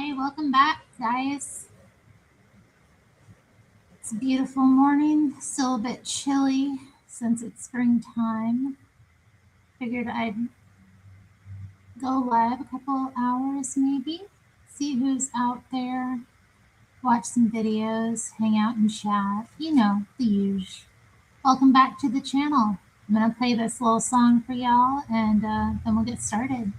Hi, welcome back, guys. It's a beautiful morning, still a bit chilly since it's springtime. Figured I'd go live a couple hours maybe, see who's out there, watch some videos, hang out and chat. You know, the usual. Welcome back to the channel. I'm going to play this little song for y'all and then we'll get started.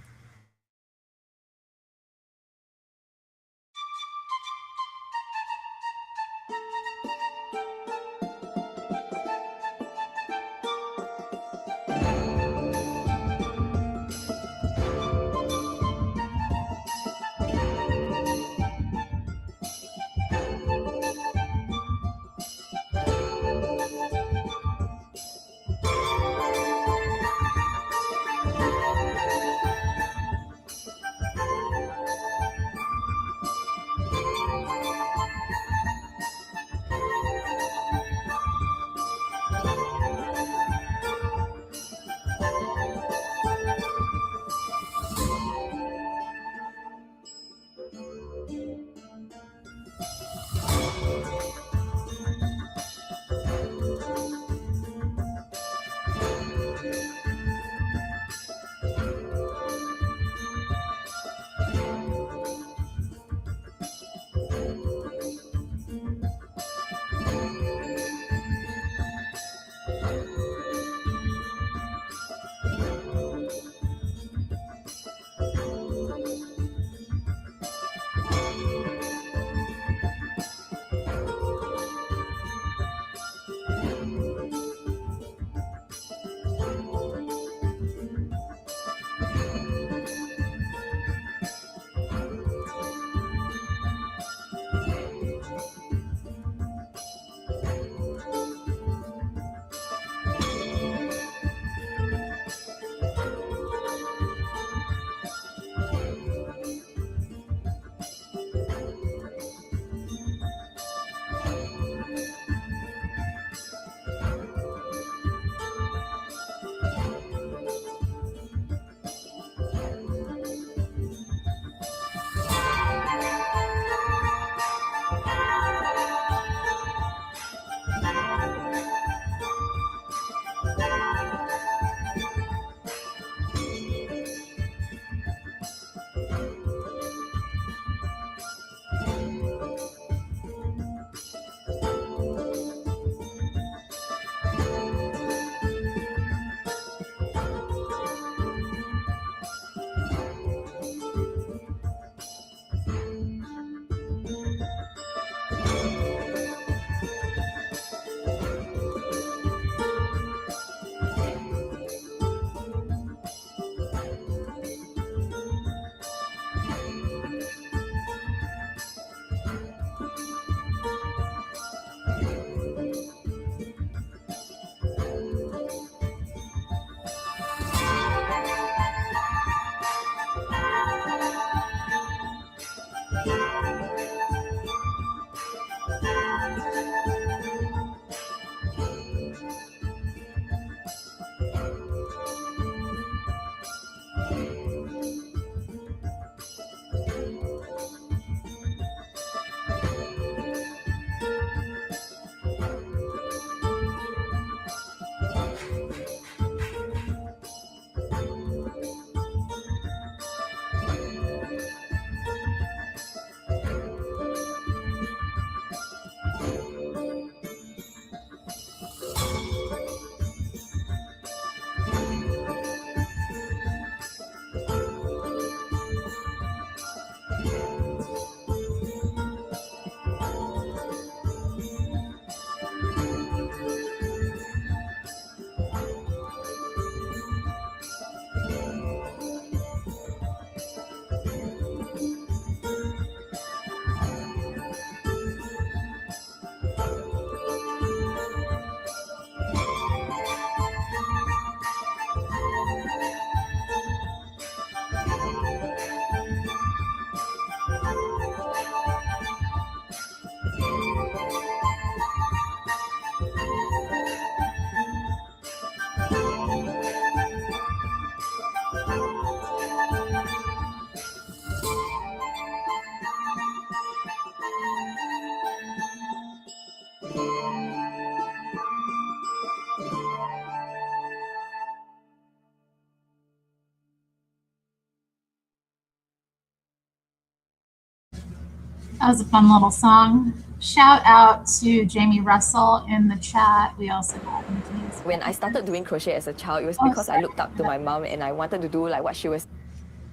That was a fun little song. Shout out to Jamie Russell in the chat. We also got Matthias. When I started doing crochet as a child, it was Oh, because I looked up to my mom and I wanted to do like what she was.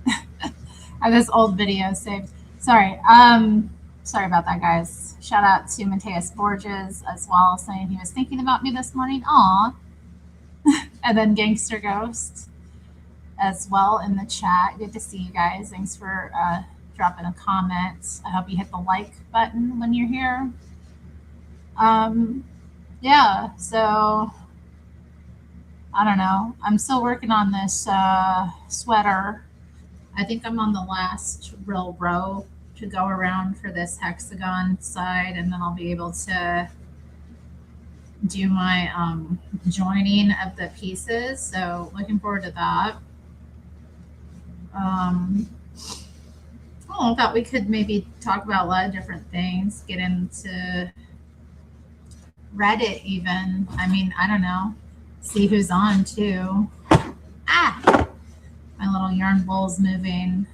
I have this old video saved. Sorry. Sorry about that, guys. Shout out to Matthias Borges as well, saying he was thinking about me this morning. Aw. And then Gangster Ghost as well in the chat. Good to see you guys. Thanks for dropping a comment. I hope you hit the like button when you're here. Yeah, so I don't know. I'm still working on this sweater. I think I'm on the last real row to go around for this hexagon side, and then I'll be able to do my joining of the pieces. So looking forward to that. I thought we could maybe talk about a lot of different things, get into Reddit even. I mean, I don't know. See who's on too. Ah! My little yarn bowl's moving.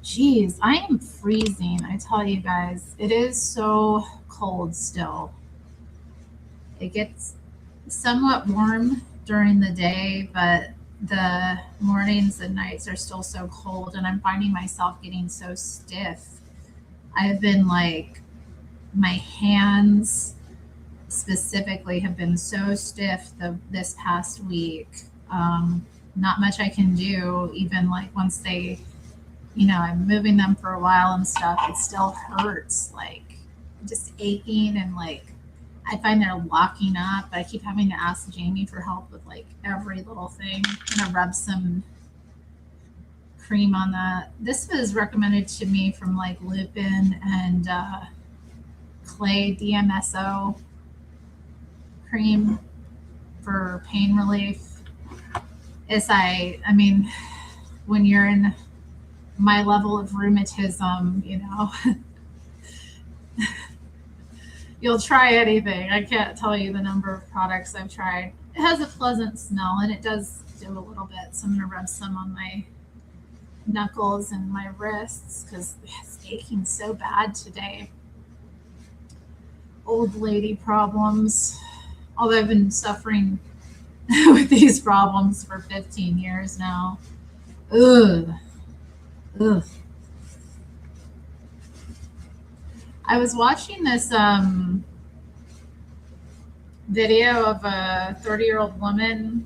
Jeez, I am freezing. I tell you guys, it is so cold still. It gets somewhat warm during the day, but the mornings and nights are still so cold, and I'm finding myself getting so stiff. I've been like, my hands specifically have been so stiff this past week. Not much I can do, even like once they, I'm moving them for a while and stuff, it still hurts, like just aching, and like I find they're locking up. I keep having to ask Jamie for help with like every little thing. I'm gonna rub some cream on that. This was recommended to me from like Lupin and Clay DMSO cream for pain relief. I mean, when you're in my level of rheumatism, you'll try anything. I can't tell you the number of products I've tried. It has a pleasant smell, and it does do a little bit. So I'm going to rub some on my knuckles and my wrists because it's aching so bad today. Old lady problems. Although I've been suffering with these problems for 15 years now. Ugh. Ugh. I was watching this video of a 30-year-old woman.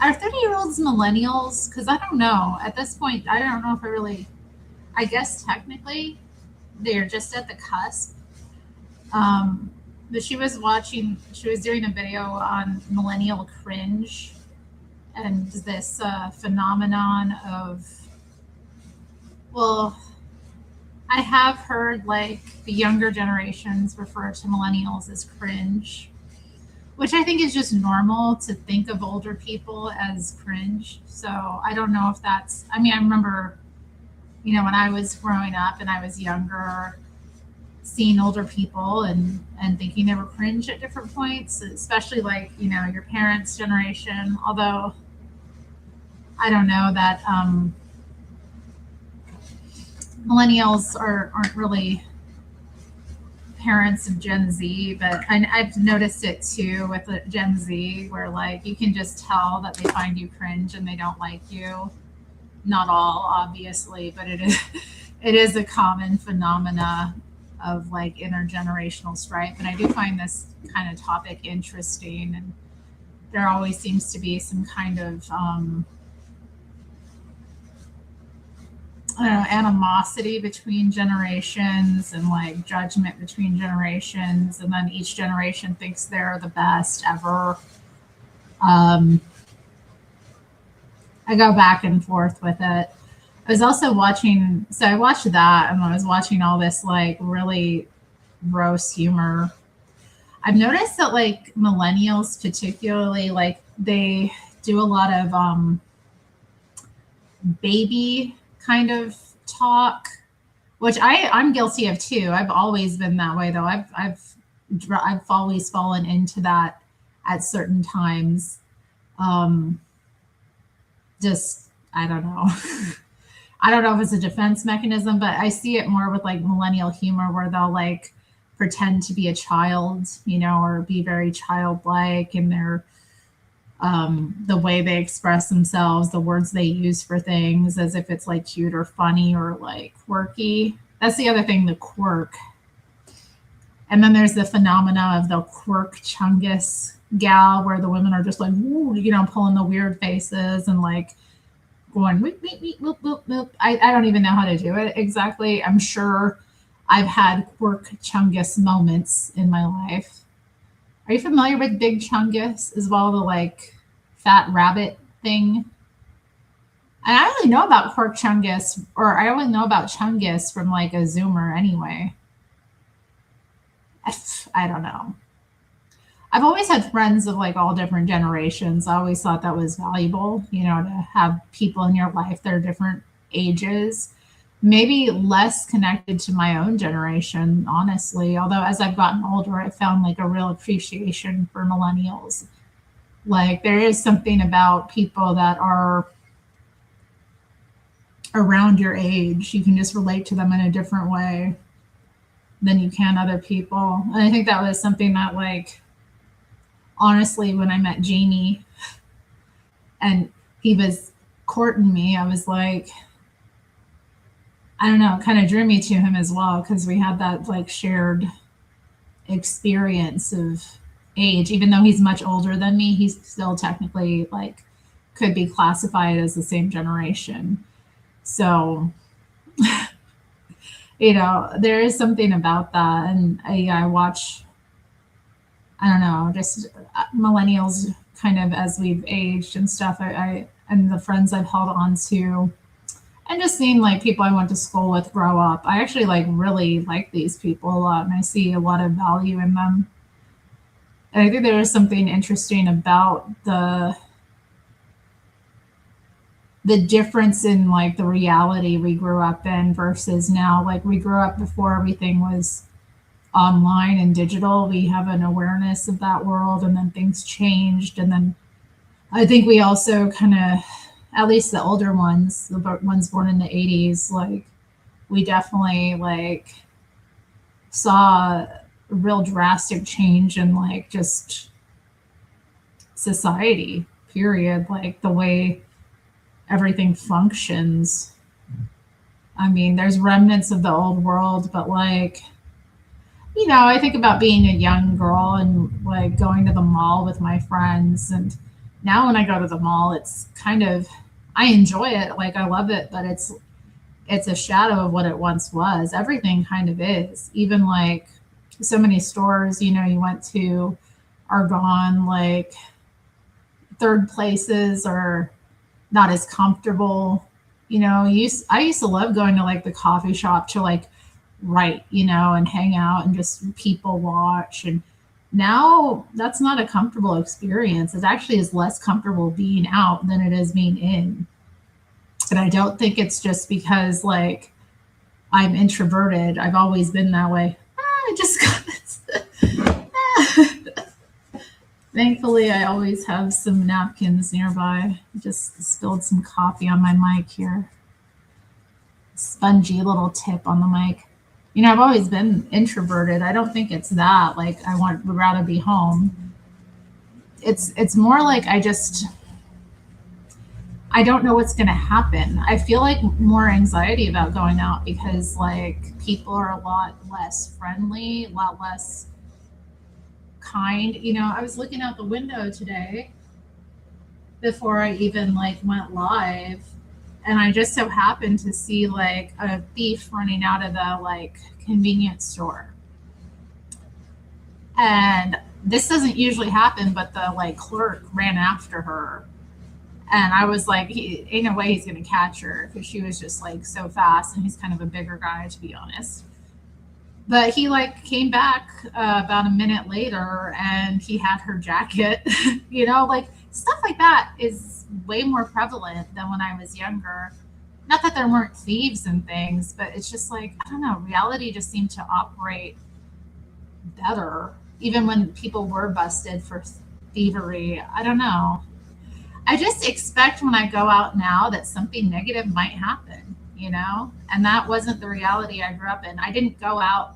Are 30-year-olds millennials? Because I don't know. At this point, I don't know if I guess technically they're just at the cusp. But she was doing a video on millennial cringe and this phenomenon of, well, I have heard like the younger generations refer to millennials as cringe, which I think is just normal to think of older people as cringe. So I don't know if that's, I remember, when I was growing up and I was younger, seeing older people and thinking they were cringe at different points, especially like, your parents' generation. Although I don't know that millennials aren't really parents of Gen Z, but I've noticed it too with Gen Z, where like you can just tell that they find you cringe and they don't like you. Not all, obviously, but it is a common phenomena of like intergenerational strife. And I do find this kind of topic interesting, and there always seems to be some kind of I don't know, animosity between generations and like judgment between generations, and then each generation thinks they're the best ever. I go back and forth with it. I was also watching, so I watched that, and I was watching all this like really gross humor. I've noticed that like millennials particularly, like they do a lot of baby kind of talk, which I'm guilty of too. I've always been that way though. I've always fallen into that at certain times. Just, I don't know. I don't know if it's a defense mechanism, but I see it more with like millennial humor where they'll like pretend to be a child, you know, or be very childlike in their the way they express themselves, the words they use for things, as if it's like cute or funny or like quirky. That's the other thing, the quirk. And then there's the phenomena of the quirk chungus gal, where the women are just like, woo, you know, pulling the weird faces and like going, whoop, whoop, whoop, whoop, whoop, whoop. I don't even know how to do it exactly. I'm sure I've had quirk chungus moments in my life. Are you familiar with Big Chungus as well, the like fat rabbit thing? And I only know about Quirk Chungus, or I only know about Chungus from like a Zoomer anyway. I don't know. I've always had friends of like all different generations. I always thought that was valuable, you know, to have people in your life that are different ages. Maybe less connected to my own generation, honestly. Although as I've gotten older, I found like a real appreciation for millennials. Like there is something about people that are around your age. You can just relate to them in a different way than you can other people. And I think that was something that like honestly, when I met Jamie and he was courting me, I was like, I don't know, it kind of drew me to him as well because we had that like shared experience of age. Even though he's much older than me, he's still technically like could be classified as the same generation. So, you know, there is something about that. And I watch, I don't know, just millennials kind of as we've aged and stuff. And the friends I've held on to, and just seeing like people I went to school with grow up. I actually like really like these people a lot, and I see a lot of value in them. And I think there is something interesting about the difference in like the reality we grew up in versus now. Like we grew up before everything was online and digital. We have an awareness of that world, and then things changed, and then I think we also kind of, at least the older ones, the ones born in the 80s, like we definitely like saw a real drastic change in like just society, period, like the way everything functions. I mean, there's remnants of the old world, but like, you know, I think about being a young girl and like going to the mall with my friends. And now when I go to the mall, it's kind of, I enjoy it. Like I love it, but it's a shadow of what it once was. Everything kind of is. Even like so many stores, you know, you went to are gone. Like third places are not as comfortable. You know, I used to love going to like the coffee shop to like write, you know, and hang out and just people watch. And now that's not a comfortable experience. It actually is less comfortable being out than it is being in. And I don't think it's just because like I'm introverted. I've always been that way. I just got Thankfully, I always have some napkins nearby. Just spilled some coffee on my mic here. Spongy little tip on the mic. You know, I've always been introverted. I don't think it's that. Like would rather be home. It's more like I don't know what's going to happen. I feel like more anxiety about going out because like people are a lot less friendly, a lot less kind. You know, I was looking out the window today before I even like went live, and I just so happened to see like a thief running out of the like convenience store. And this doesn't usually happen, but the like clerk ran after her. And I was like, ain't no way he's gonna catch her because she was just like so fast, and he's kind of a bigger guy to be honest. But he like came back about a minute later, and he had her jacket. You know, like stuff like that is way more prevalent than when I was younger. Not that there weren't thieves and things, but it's just like I don't know. Reality just seemed to operate better, even when people were busted for thievery. I don't know. I just expect when I go out now that something negative might happen. you know? And that wasn't the reality I grew up in. I didn't go out,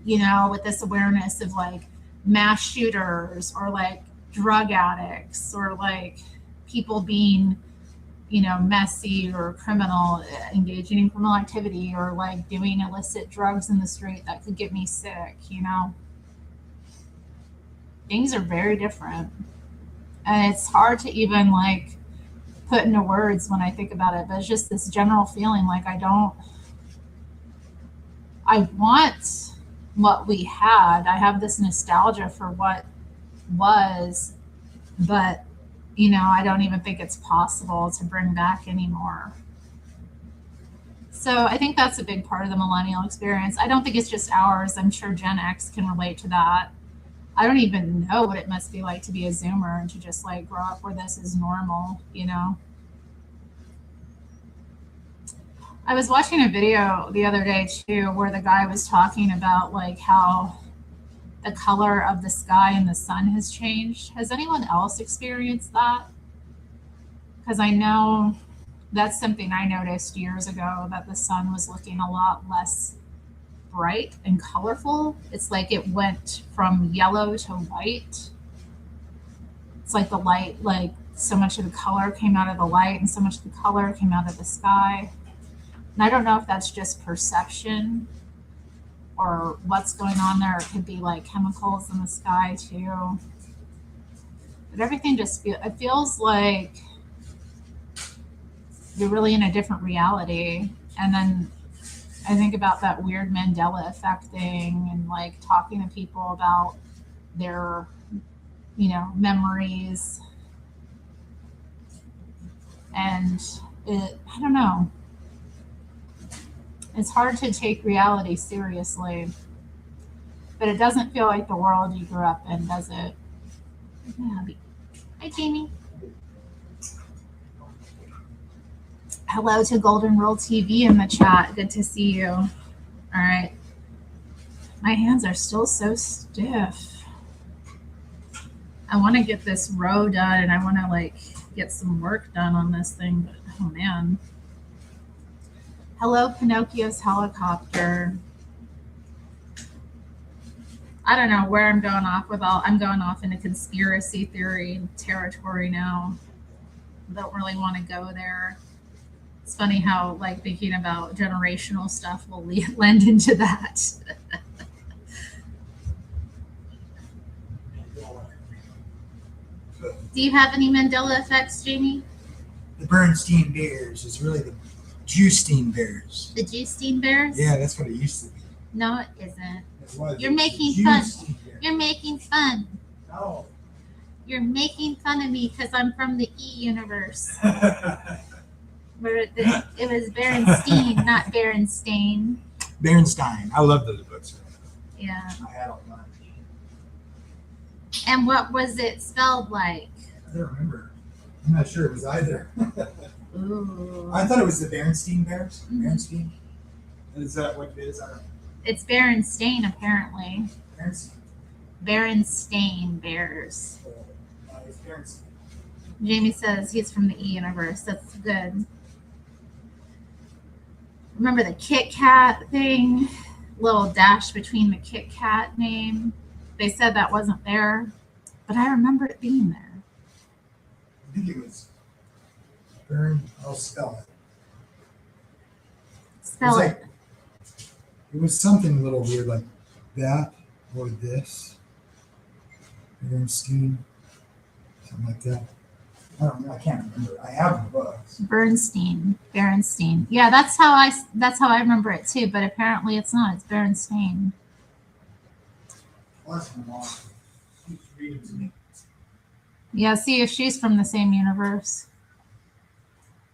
you know, with this awareness of like mass shooters or like drug addicts or like people being, you know, messy or criminal, engaging in criminal activity or like doing illicit drugs in the street that could get me sick, you know? Things are very different. And it's hard to even like put into words when I think about it, but it's just this general feeling like I want what we had. I have this nostalgia for what was, but you know, I don't even think it's possible to bring back anymore. So I think that's a big part of the millennial experience. I don't think it's just ours. I'm sure Gen X can relate to that. I don't even know what it must be like to be a Zoomer and to just like grow up where this is normal, you know? I was watching a video the other day too where the guy was talking about like how the color of the sky and the sun has changed. Has anyone else experienced that? Because I know that's something I noticed years ago that the sun was looking a lot less bright and colorful. It's like it went from yellow to white. It's like the light, like so much of the color came out of the light and so much of the color came out of the sky. And I don't know if that's just perception or what's going on there. It could be like chemicals in the sky too. But everything just it feels like you're really in a different reality. And then I think about that weird Mandela effect thing and like talking to people about their, you know, memories. And I don't know. It's hard to take reality seriously, but it doesn't feel like the world you grew up in, does it? Yeah. Hi, Jamie. Hello to Golden Rule TV in the chat. Good to see you. All right. My hands are still so stiff. I want to get this row done and I want to like get some work done on this thing, but oh man. Hello, Pinocchio's helicopter. I don't know where I'm going off with I'm going off into conspiracy theory territory now. Don't really want to go there. It's funny how like thinking about generational stuff will lend into that. Do you have any Mandela effects, Jamie? The Bernstein Bears is really the Justine Bears. The Justine Bears? Yeah, that's what it used to be. No, it isn't. It was. You're making fun. You're making fun. No. You're making fun of me because I'm from the E universe. Where it was Berenstein, not Berenstain. Bernstein. I love those books. Yeah. I had a bunch. And what was it spelled like? I don't remember. I'm not sure it was either. Ooh. I thought it was the Bernstein Bears. Mhm. Bernstein. Is that what it is? I don't know. It's Berenstain, apparently. Bernstein. Berenstain Bears. It's Bernstein. Jamie says he's from the E universe. That's good. Remember the Kit Kat thing? Little dash between the Kit Kat name. They said that wasn't there, but I remember it being there. I think it was I'll spell it. Spell It was it. It was something a little weird like that or this. Bernstein. Something like that. I don't know. I can't remember. I have the books. Bernstein. Yeah, that's how I remember it too, but apparently it's not. It's Berenstain. Well, that's my mom. She's reading to me. Yeah, see if she's from the same universe.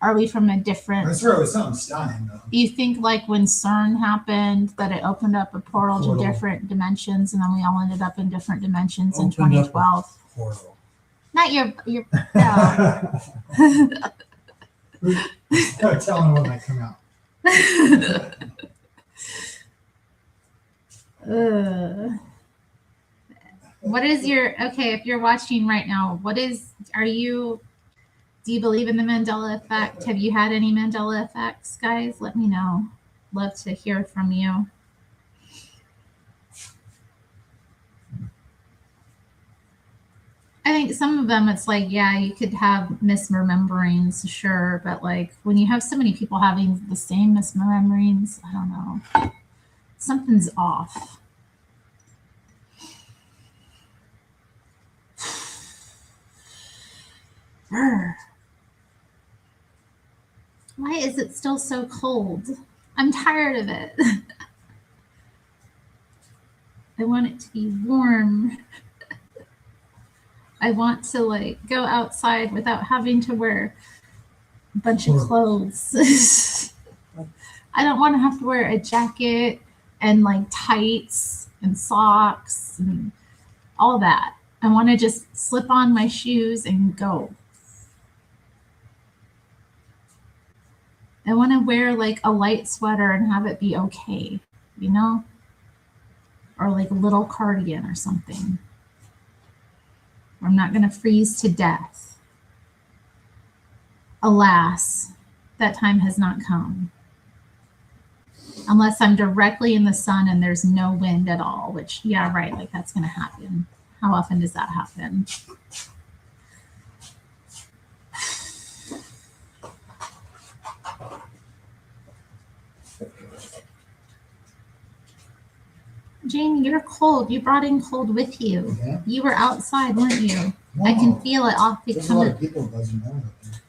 Are we from a different? I swear it was something Stein though. You think like when CERN happened that it opened up a portal Portal. to different dimensions and then we all ended up in different dimensions in Opened up a 2012? Portal. Not your Start telling when they come out. What is your, okay, if you're watching right now, do Do you believe in the Mandela effect? Have you had any Mandela effects, guys? Let me know. Love to hear from you. I think some of them, it's like, yeah, you could have misrememberings, sure, but like when you have so many people having the same misrememberings, I don't know, something's off. Brr. Why is it still so cold? I'm tired of it. I want it to be warm. I want to like go outside without having to wear a bunch of clothes. I don't want to have to wear a jacket and like tights and socks and all that. I want to just slip on my shoes and go. I want to wear like a light sweater and have it be okay, you know? Or like a little cardigan or something. I'm not going to freeze to death. Alas, that time has not come. Unless I'm directly in the sun and there's no wind at all, which, yeah, right, like that's going to happen. How often does that happen? Jamie, you're cold. You brought in cold with you. Yeah. You were outside, weren't you? No, I can feel it off the there's a lot of people that doesn't know that.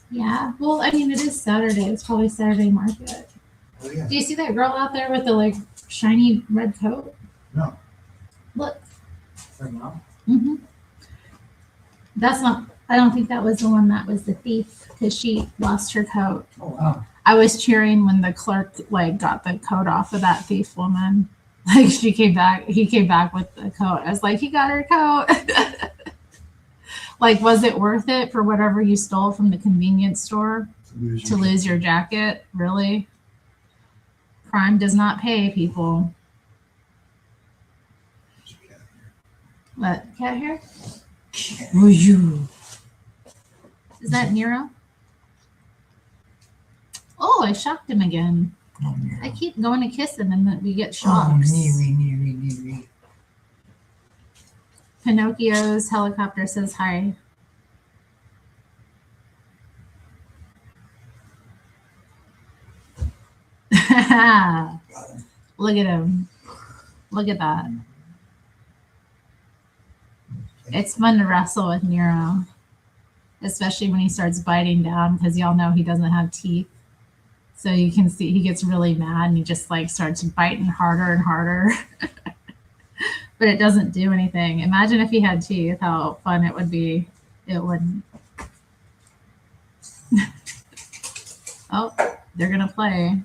Yeah. Well, I mean, it is Saturday. It's probably Saturday market. Oh, yeah. Do you see that girl out there with the like shiny red coat? No. Look. Right now? Mm-hmm. That's not. I don't think that was the one that was the thief because she lost her coat. Oh, wow. I was cheering when the clerk like got the coat off of that thief woman. Like she came back, he came back with the coat. I was like, he got her coat. Like, was it worth it for whatever you stole from the convenience store to lose your jacket? Really? Crime does not pay, people. What? Cat hair? Oh, you. Is that Nero? Oh, I shocked him again. Oh, Nero. I keep going to kiss him and then we get shocks. Oh, Neri. Pinocchio's helicopter says hi. Look at him. Look at that. It's fun to wrestle with Nero, especially when he starts biting down because y'all know he doesn't have teeth. So you can see he gets really mad and he just like starts biting harder and harder. But it doesn't do anything. Imagine if he had teeth, how fun it would be. It wouldn't. Oh, they're going to play.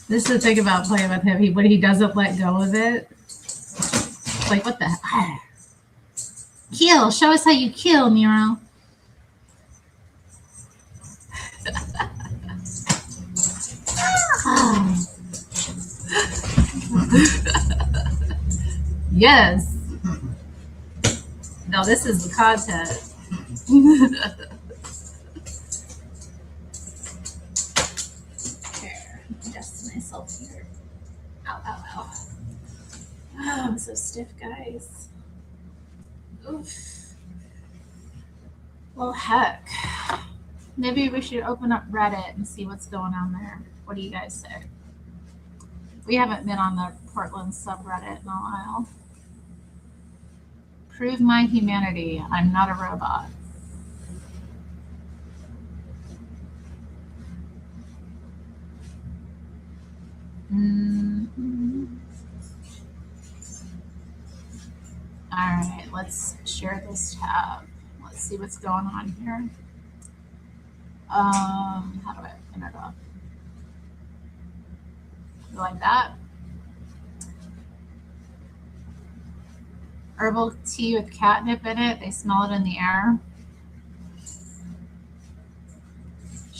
This is the thing about playing with him. When he doesn't let go of it, it's like, what the heck? Kill. Show us how you kill, Nero. Yes. No, this is the content. Here, adjust myself here. Ow, ow, ow. Oh, I'm so stiff, guys. Oof. Well, heck. Maybe we should open up Reddit and see what's going on there. What do you guys say? We haven't been on the Portland subreddit in a while. Prove my humanity. I'm not a robot. All right, let's share this tab. Let's see what's going on here. How do I open it up? You like that? Herbal tea with catnip in it. They smell it in the air.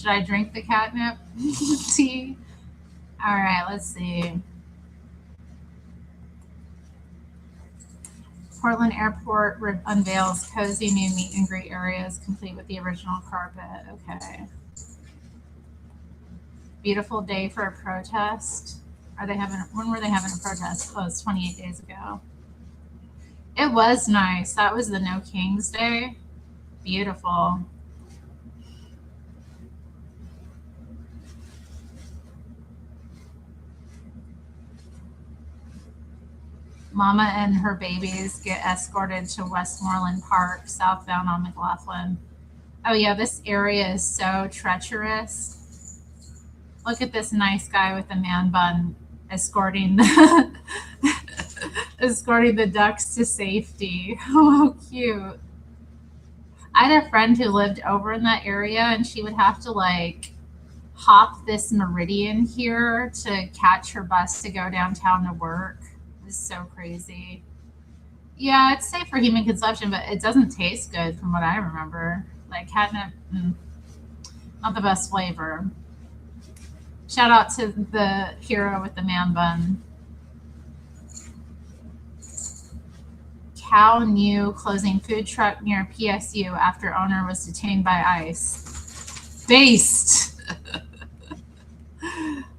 Should I drink the catnip tea? All right, let's see. Portland Airport unveils cozy new meet and greet areas complete with the original carpet. Okay. Beautiful day for a protest. When were they having a protest? Oh, it's 28 days ago. It was nice. That was the No Kings Day. Beautiful. Mama and her babies get escorted to Westmoreland Park, southbound on McLaughlin. Oh yeah, this area is so treacherous. Look at this nice guy with the man bun escorting the escorting the ducks to safety. Oh, how cute. I had a friend who lived over in that area, and she would have to like hop this meridian here to catch her bus to go downtown to work. It's so crazy. Yeah, it's safe for human consumption, but it doesn't taste good from what I remember. Like catnip, not the best flavor. Shout out to the hero with the man bun. Cow New closing food truck near PSU after owner was detained by ICE. Based.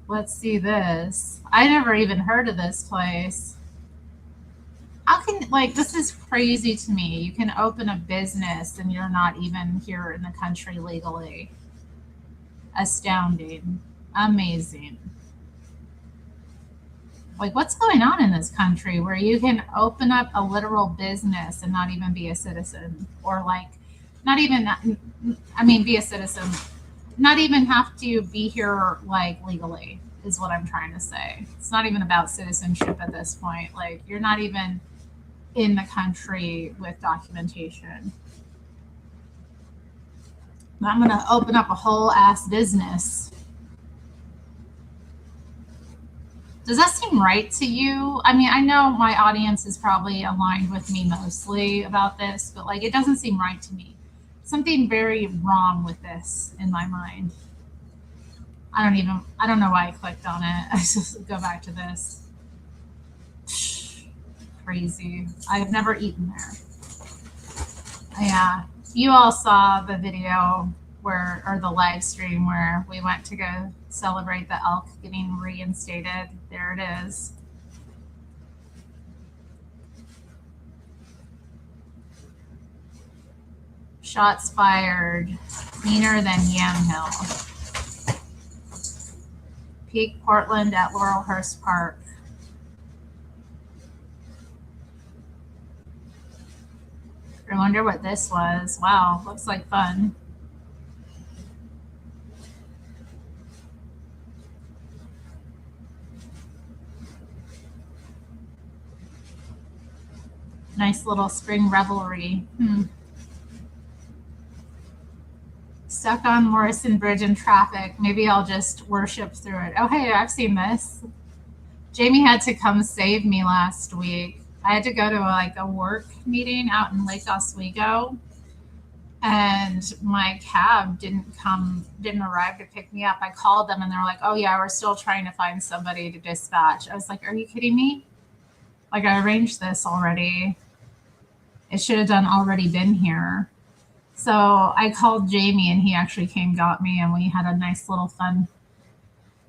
Let's see this. I never even heard of this place. How can, like, this is crazy to me. You can open a business and you're not even here in the country legally. Astounding. Amazing. Like, what's going on in this country where you can open up a literal business and not even be a citizen? Or, like, not even, I mean, be a citizen. Not even have to be here, like, legally, is what I'm trying to say. It's not even about citizenship at this point. Like, you're not even in the country with documentation. I'm going to open up a whole ass business. Does that seem right to you? I mean, I know my audience is probably aligned with me mostly about this, but like, it doesn't seem right to me. Something very wrong with this in my mind. I don't know why I clicked on it. I just go back to this. Crazy. I have never eaten there. Yeah. You all saw the video or the live stream where we went to go celebrate the elk getting reinstated. There it is. Shots fired. Cleaner than Yamhill. Peak Portland at Laurelhurst Park. I wonder what this was. Wow, looks like fun. Nice little spring revelry. Stuck on Morrison Bridge in traffic. Maybe I'll just worship through it. Oh, hey, I've seen this. Jamie had to come save me last week. I had to go to a work meeting out in Lake Oswego, and my cab didn't arrive to pick me up. I called them and they're like, oh yeah, we're still trying to find somebody to dispatch. I was like, are you kidding me? Like, I arranged this already. It should have already been here. So I called Jamie and he actually got me, and we had a nice little fun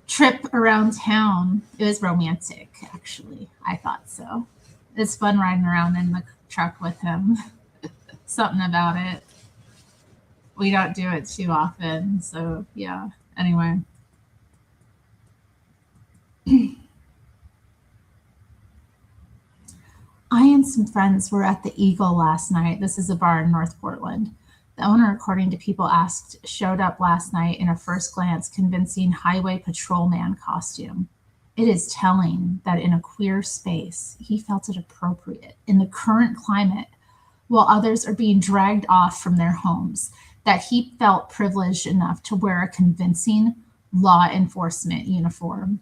trip around town. It was romantic, actually. I thought so. It's fun riding around in the truck with him. Something about it. We don't do it too often. So yeah, anyway. I and some friends were at the Eagle last night. This is a bar in North Portland. The owner, according to people asked, showed up last night in a first glance convincing highway patrolman costume. It is telling that in a queer space, he felt it appropriate in the current climate, while others are being dragged off from their homes, that he felt privileged enough to wear a convincing law enforcement uniform.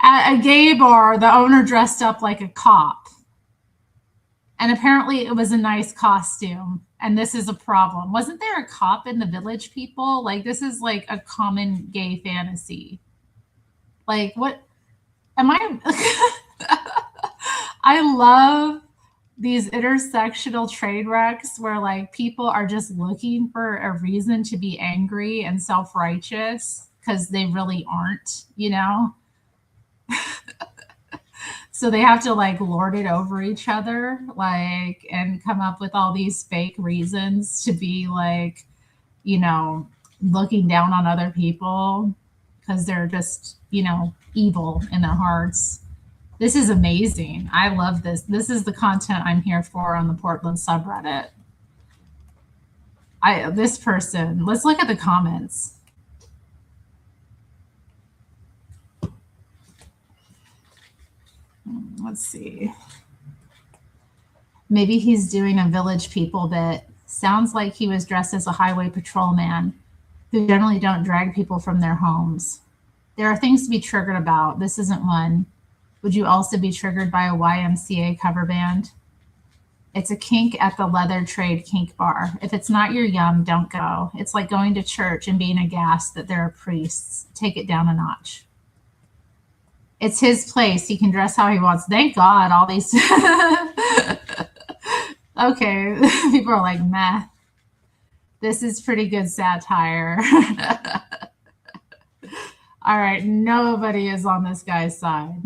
At a gay bar, the owner dressed up like a cop And apparently it was a nice costume. And this is a problem. Wasn't there a cop in the Village People? Like, this is like a common gay fantasy. Like, what am I? I love these intersectional train wrecks where like people are just looking for a reason to be angry and self-righteous because they really aren't, you know? So they have to like lord it over each other, like, and come up with all these fake reasons to be like, you know, looking down on other people because they're just, you know, evil in their hearts. This is amazing. I love this. This is the content I'm here for on the Portland subreddit. This person, let's look at the comments. Let's see. Maybe he's doing a Village People bit. Sounds like he was dressed as a highway patrolman who generally don't drag people from their homes. There are things to be triggered about. This isn't one. Would you also be triggered by a YMCA cover band? It's a kink at the Leather Trade Kink Bar. If it's not your yum, don't go. It's like going to church and being aghast that there are priests. Take it down a notch. It's his place. He can dress how he wants. Thank God all these... Okay, people are like, meh. This is pretty good satire. All right, nobody is on this guy's side.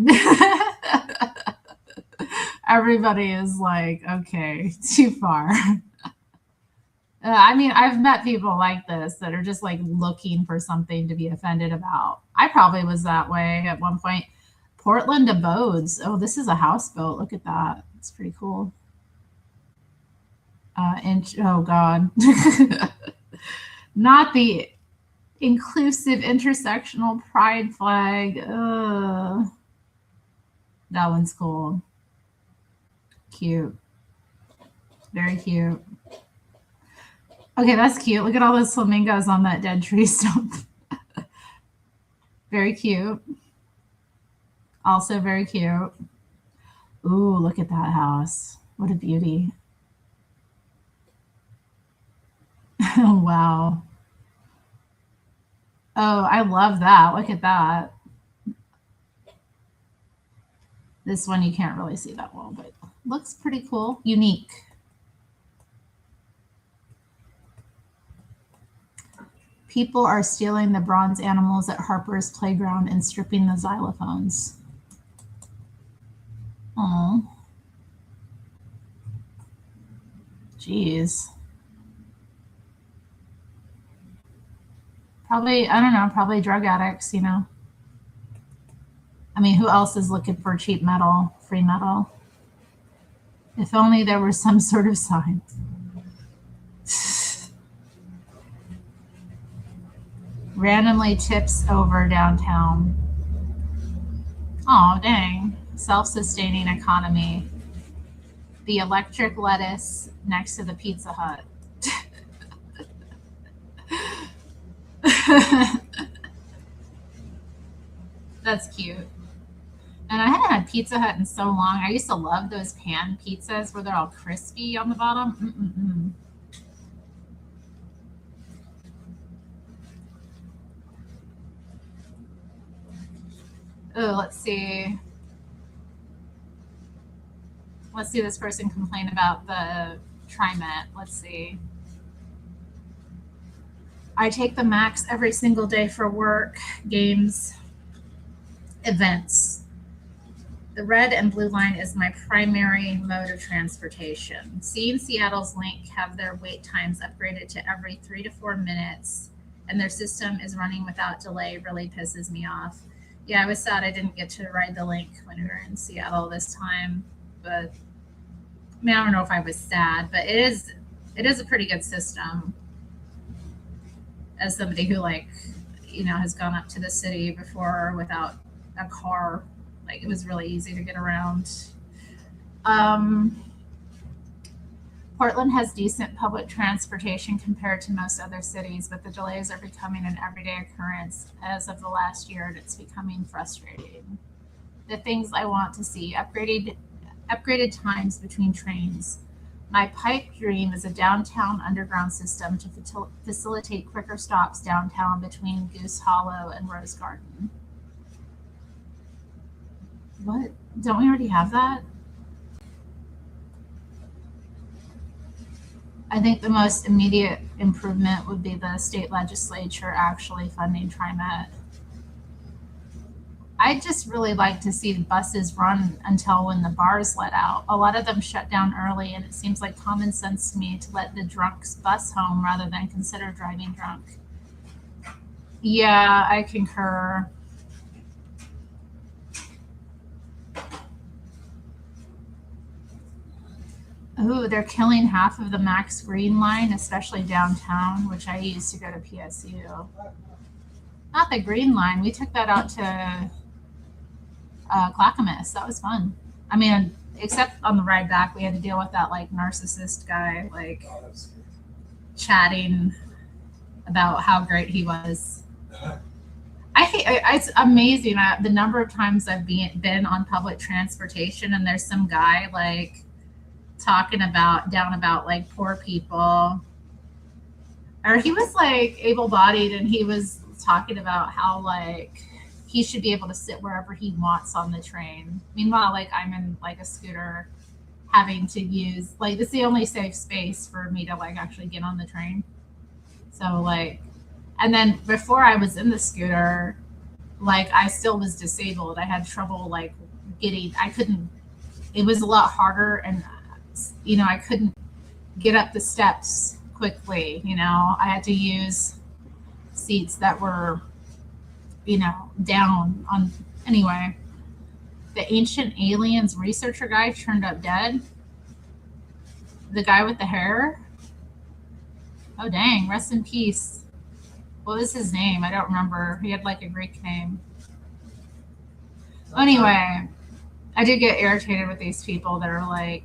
Everybody is like, okay, too far. I mean, I've met people like this that are just like looking for something to be offended about. I probably was that way at one point. Portland abodes. Oh, this is a houseboat. Look at that. It's pretty cool. Oh, God. Not the inclusive intersectional pride flag. That one's cool. Cute. Very cute. Okay, that's cute. Look at all those flamingos on that dead tree stump. Very cute. Also very cute. Ooh, look at that house. What a beauty. Oh, wow. Oh, I love that. Look at that. This one you can't really see that well, but looks pretty cool. Unique. People are stealing the bronze animals at Harper's Playground and stripping the xylophones. Oh. Jeez. Probably, I don't know, probably drug addicts, you know. I mean, who else is looking for cheap metal, free metal? If only there was some sort of sign. Randomly tips over downtown. Oh, dang. Self-sustaining economy. The electric lettuce next to the Pizza Hut. That's cute. And I haven't had Pizza Hut in so long. I used to love those pan pizzas where they're all crispy on the bottom. Oh, let's see. Let's see this person complain about the TriMet. Let's see. I take the Max every single day for work, games, events. The red and blue line is my primary mode of transportation. Seeing Seattle's Link have their wait times upgraded to every 3 to 4 minutes, and their system is running without delay really pisses me off. Yeah, I was sad I didn't get to ride the Link when we were in Seattle this time, but I mean, I don't know if I was sad, but it is a pretty good system. As somebody who, like, you know, has gone up to the city before without a car, like, it was really easy to get around. Portland has decent public transportation compared to most other cities, but the delays are becoming an everyday occurrence as of the last year, and it's becoming frustrating. The things I want to see: upgraded upgraded times between trains. My pipe dream is a downtown underground system to facilitate quicker stops downtown between Goose Hollow and Rose Garden. What? Don't we already have that? I think the most immediate improvement would be the state legislature actually funding TriMet. I'd just really like to see the buses run until when the bars let out. A lot of them shut down early, and it seems like common sense to me to let the drunks bus home rather than consider driving drunk. Yeah, I concur. Ooh, they're killing half of the Max Green line, especially downtown, which I used to go to PSU. Not the Green line. We took that out to Clackamas. That was fun. I mean, except on the ride back, we had to deal with that like narcissist guy, like chatting about how great he was. It's amazing the number of times I've been on public transportation, and there's some guy like talking about like poor people, or he was like able-bodied, and he was talking about how like he should be able to sit wherever he wants on the train. Meanwhile, like I'm in like a scooter having to use like it's the only safe space for me to like actually get on the train. So like, and then before I was in the scooter, like I still was disabled. I had trouble like it was a lot harder, and I couldn't get up the steps quickly. I had to use seats that were, down on. Anyway, the ancient aliens researcher guy turned up dead. The guy with the hair. Oh, dang. Rest in peace. What was his name? I don't remember. He had like a Greek name. Anyway, I did get irritated with these people that are like,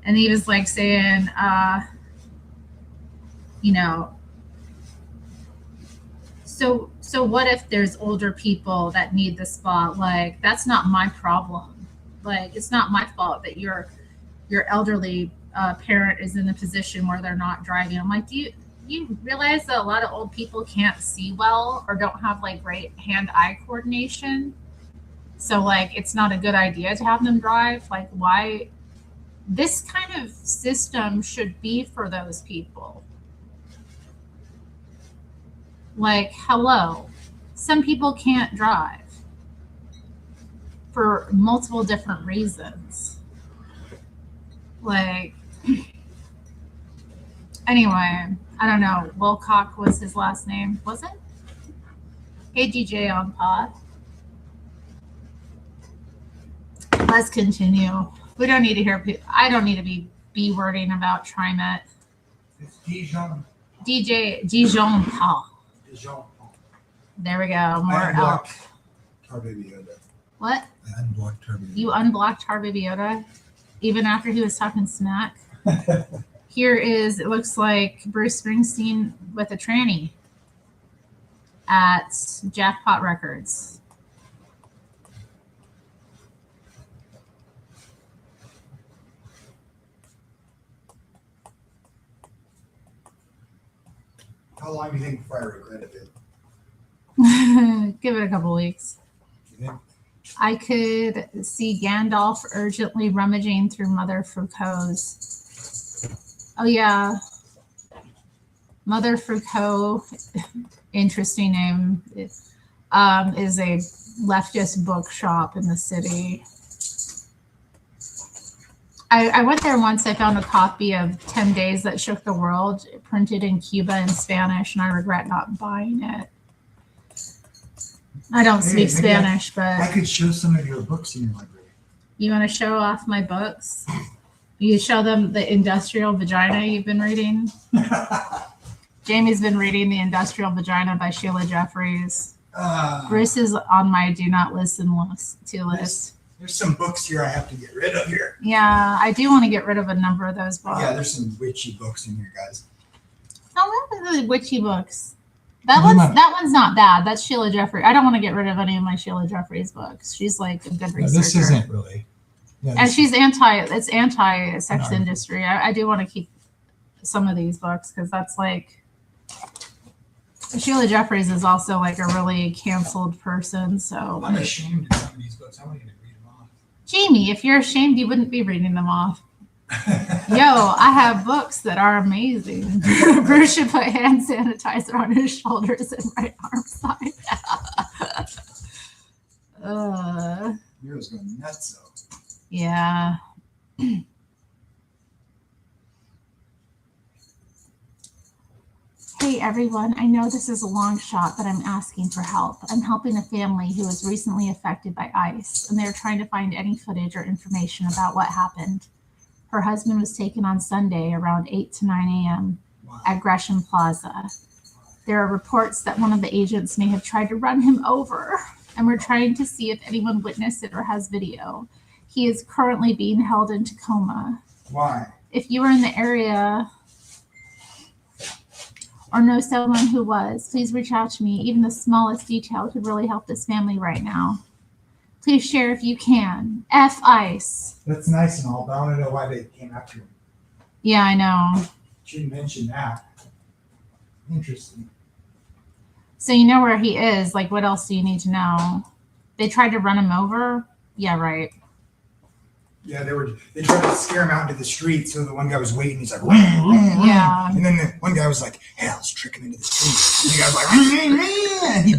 and he was like saying, so what if there's older people that need the spot? Like, that's not my problem. Like, it's not my fault that your elderly parent is in a position where they're not driving. I'm like, do you realize that a lot of old people can't see well or don't have like great hand-eye coordination? So like, it's not a good idea to have them drive. Like, why? This kind of system should be for those people. Like, hello, some people can't drive for multiple different reasons. Like, anyway, I don't know. Wilcock was his last name, was it? Hey, DJ on pod. Let's continue. We don't need to hear. I don't need to be B-wording about TriMet. It's Dijon. Dijon Paul. Dijon. There we go. More I elk. unblocked Tar Baby Yoda. What? I unblocked Tar Baby Yoda. You unblocked Tar Baby Yoda, even after he was talking smack. Here is, it looks like Bruce Springsteen with a tranny at Jackpot Records. How long do you think before I regret it? Give it a couple weeks. You think? I could see Gandalf urgently rummaging through Mother Foucault's. Oh, yeah. Mother Foucault, interesting name, is a leftist bookshop in the city. I went there once. I found a copy of 10 Days That Shook the World, printed in Cuba in Spanish, and I regret not buying it. I don't speak Spanish, but I could show some of your books in your library. You want to show off my books? You show them the Industrial Vagina you've been reading? Jamie's been reading The Industrial Vagina by Sheila Jeffries. Bruce is on my do not listen list. There's some books here I have to get rid of here. Yeah, I do want to get rid of a number of those books. Yeah, there's some witchy books in here, guys. Oh, what are the witchy books? That one's not bad. That's Sheila Jeffrey. I don't want to get rid of any of my Sheila Jeffries books. She's like a good researcher. This isn't really. Yeah, And she's anti-sex No. industry. I do want to keep some of these books because that's like Sheila Jeffries is also like a really canceled person. So I'm ashamed of some of these books. I want you to read them off. Jamie, if you're ashamed, you wouldn't be reading them off. Yo, I have books that are amazing. Bruce should put hand sanitizer on his shoulders and right arm side. Yours going nuts though. Yeah. Hey everyone, I know this is a long shot, but I'm asking for help. I'm helping a family who was recently affected by ICE, and they're trying to find any footage or information about what happened. Her husband was taken on Sunday around 8 to 9 a.m. at Gresham Plaza. There are reports that one of the agents may have tried to run him over, and we're trying to see if anyone witnessed it or has video. He is currently being held in Tacoma. Why? If you are in the area or know someone who was, please reach out to me. Even the smallest detail could really help this family right now. Please share if you can. F ICE. That's nice and all, but I want to know why they came after him. Yeah, I know. She didn't mention that. Interesting. So you know where he is. Like, what else do you need to know? They tried to run him over? Yeah, right. Yeah, they tried to scare him out into the street. So the one guy was waiting. He's like, ring, ring, ring. Yeah. And then the one guy was like, hey, I was tricking into the street. And the guy was like, ring, ring, ring. And he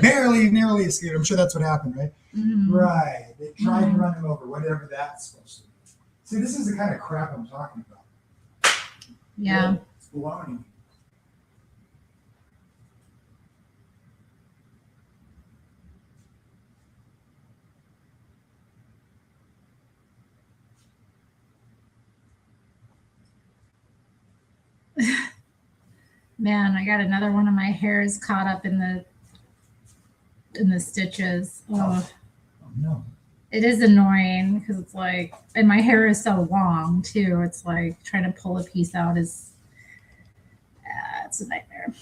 narrowly escaped. I'm sure that's what happened, right? Mm-hmm. Right. They tried to run him over, whatever that's supposed to be. See, this is the kind of crap I'm talking about. Yeah. It's baloney. Man, I got another one of my hairs caught up in the stitches. Oh, Oh, no. it is annoying because it's like, and my hair is so long too. It's like trying to pull a piece out is, it's a nightmare.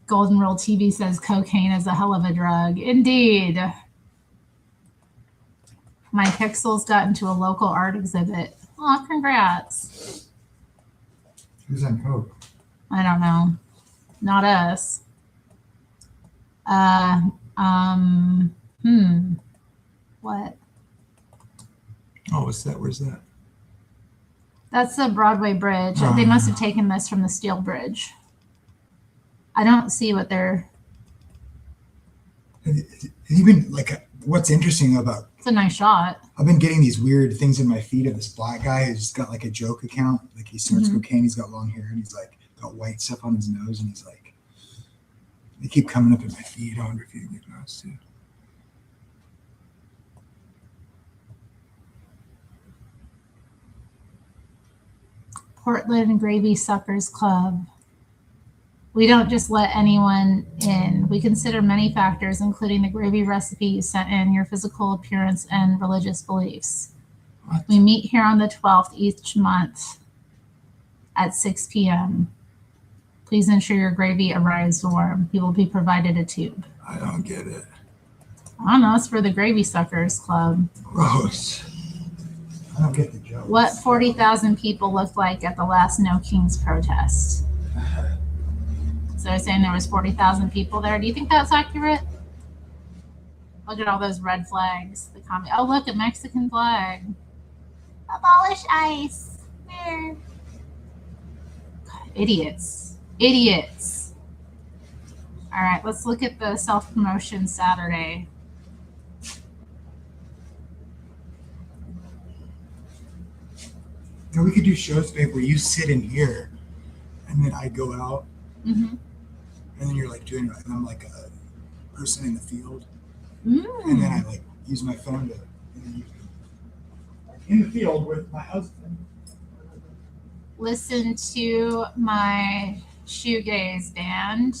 Golden Rule TV says cocaine is a hell of a drug. Indeed. My pixels got into a local art exhibit. Oh, congrats. Who's on coke? I don't know. Not us. What? Oh, what's that? Where's that? That's the Broadway Bridge. They must have taken this from the Steel Bridge. I don't see what they're. Have you been, like, what's interesting about, It's a nice shot. I've been getting these weird things in my feed of this black guy who's got like a joke account. Like he snorts cocaine, he's got long hair, and he's like got white stuff on his nose, and he's like, they keep coming up in my feed. I wonder if you can get those too. Portland Gravy Suckers Club. We don't just let anyone in. We consider many factors, including the gravy recipe you sent in, your physical appearance, and religious beliefs. What? We meet here on the 12th each month at 6 p.m. Please ensure your gravy arrives warm. You will be provided a tube. I don't get it. I don't know. It's for the Gravy Suckers Club. Gross. I don't get the joke. What 40,000 people looked like at the last No Kings protest? So they're saying there was 40,000 people there. Do you think that's accurate? Look at all those red flags. Oh, look, a Mexican flag. Abolish ICE. There. God, idiots. Idiots. All right, let's look at the self-promotion Saturday. Yeah, we could do shows, babe, where you sit in here, and then I go out, Mm-hmm. and then you're like doing, and I'm like a person in the field, Mm. and then I like use my phone to, and then you in the field with my husband. Listen to my shoegaze band.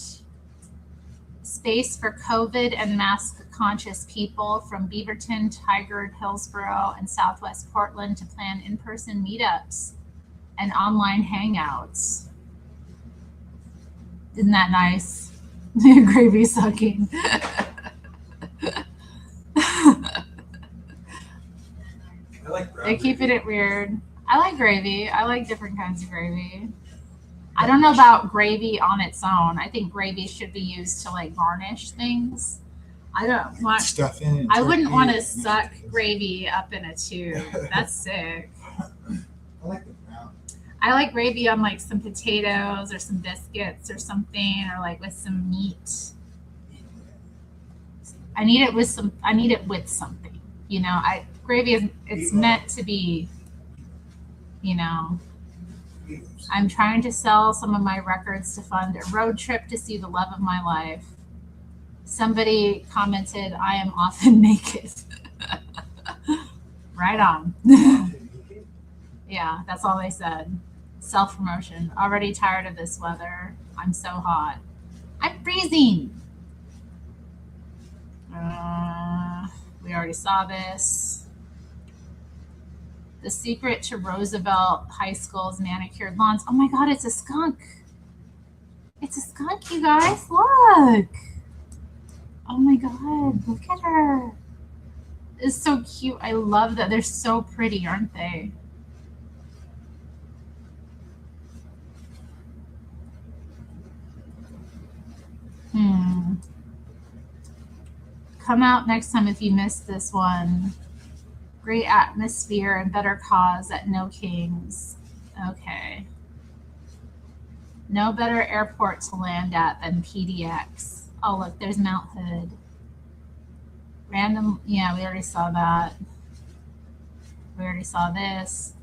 Space for COVID and mask-conscious people from Beaverton, Tigard, Hillsborough, and Southwest Portland to plan in-person meetups and online hangouts. Isn't that nice? Gravy sucking. I like brown They're keeping gravy. it weird. I like gravy. I like different kinds of gravy. I don't know about gravy on its own. I think gravy should be used to like garnish things. I don't Like want. stuff in it. I wouldn't turkey want or to mashed suck potatoes. gravy up in a tube. That's sick. I like the brown. I like gravy on like some potatoes or some biscuits or something, or like with some meat. I need it with some. I need it with something. You know, gravy is. It's meant to be. You know, I'm trying to sell some of my records to fund a road trip to see the love of my life. Somebody commented, I am often naked. Right on. Yeah, that's all they said. Self promotion. Already tired of this weather. I'm so hot. I'm freezing. We already saw this. The secret to Roosevelt High School's manicured lawns. Oh my God, it's a skunk. It's a skunk, you guys. Look. Oh my God, look at her. It's so cute. I love that. They're so pretty, aren't they? Come out next time if you missed this one. Great atmosphere and better cause at No Kings. Okay. No better airport to land at than PDX. Oh, look, there's Mount Hood. Random, yeah, we already saw that. We already saw this.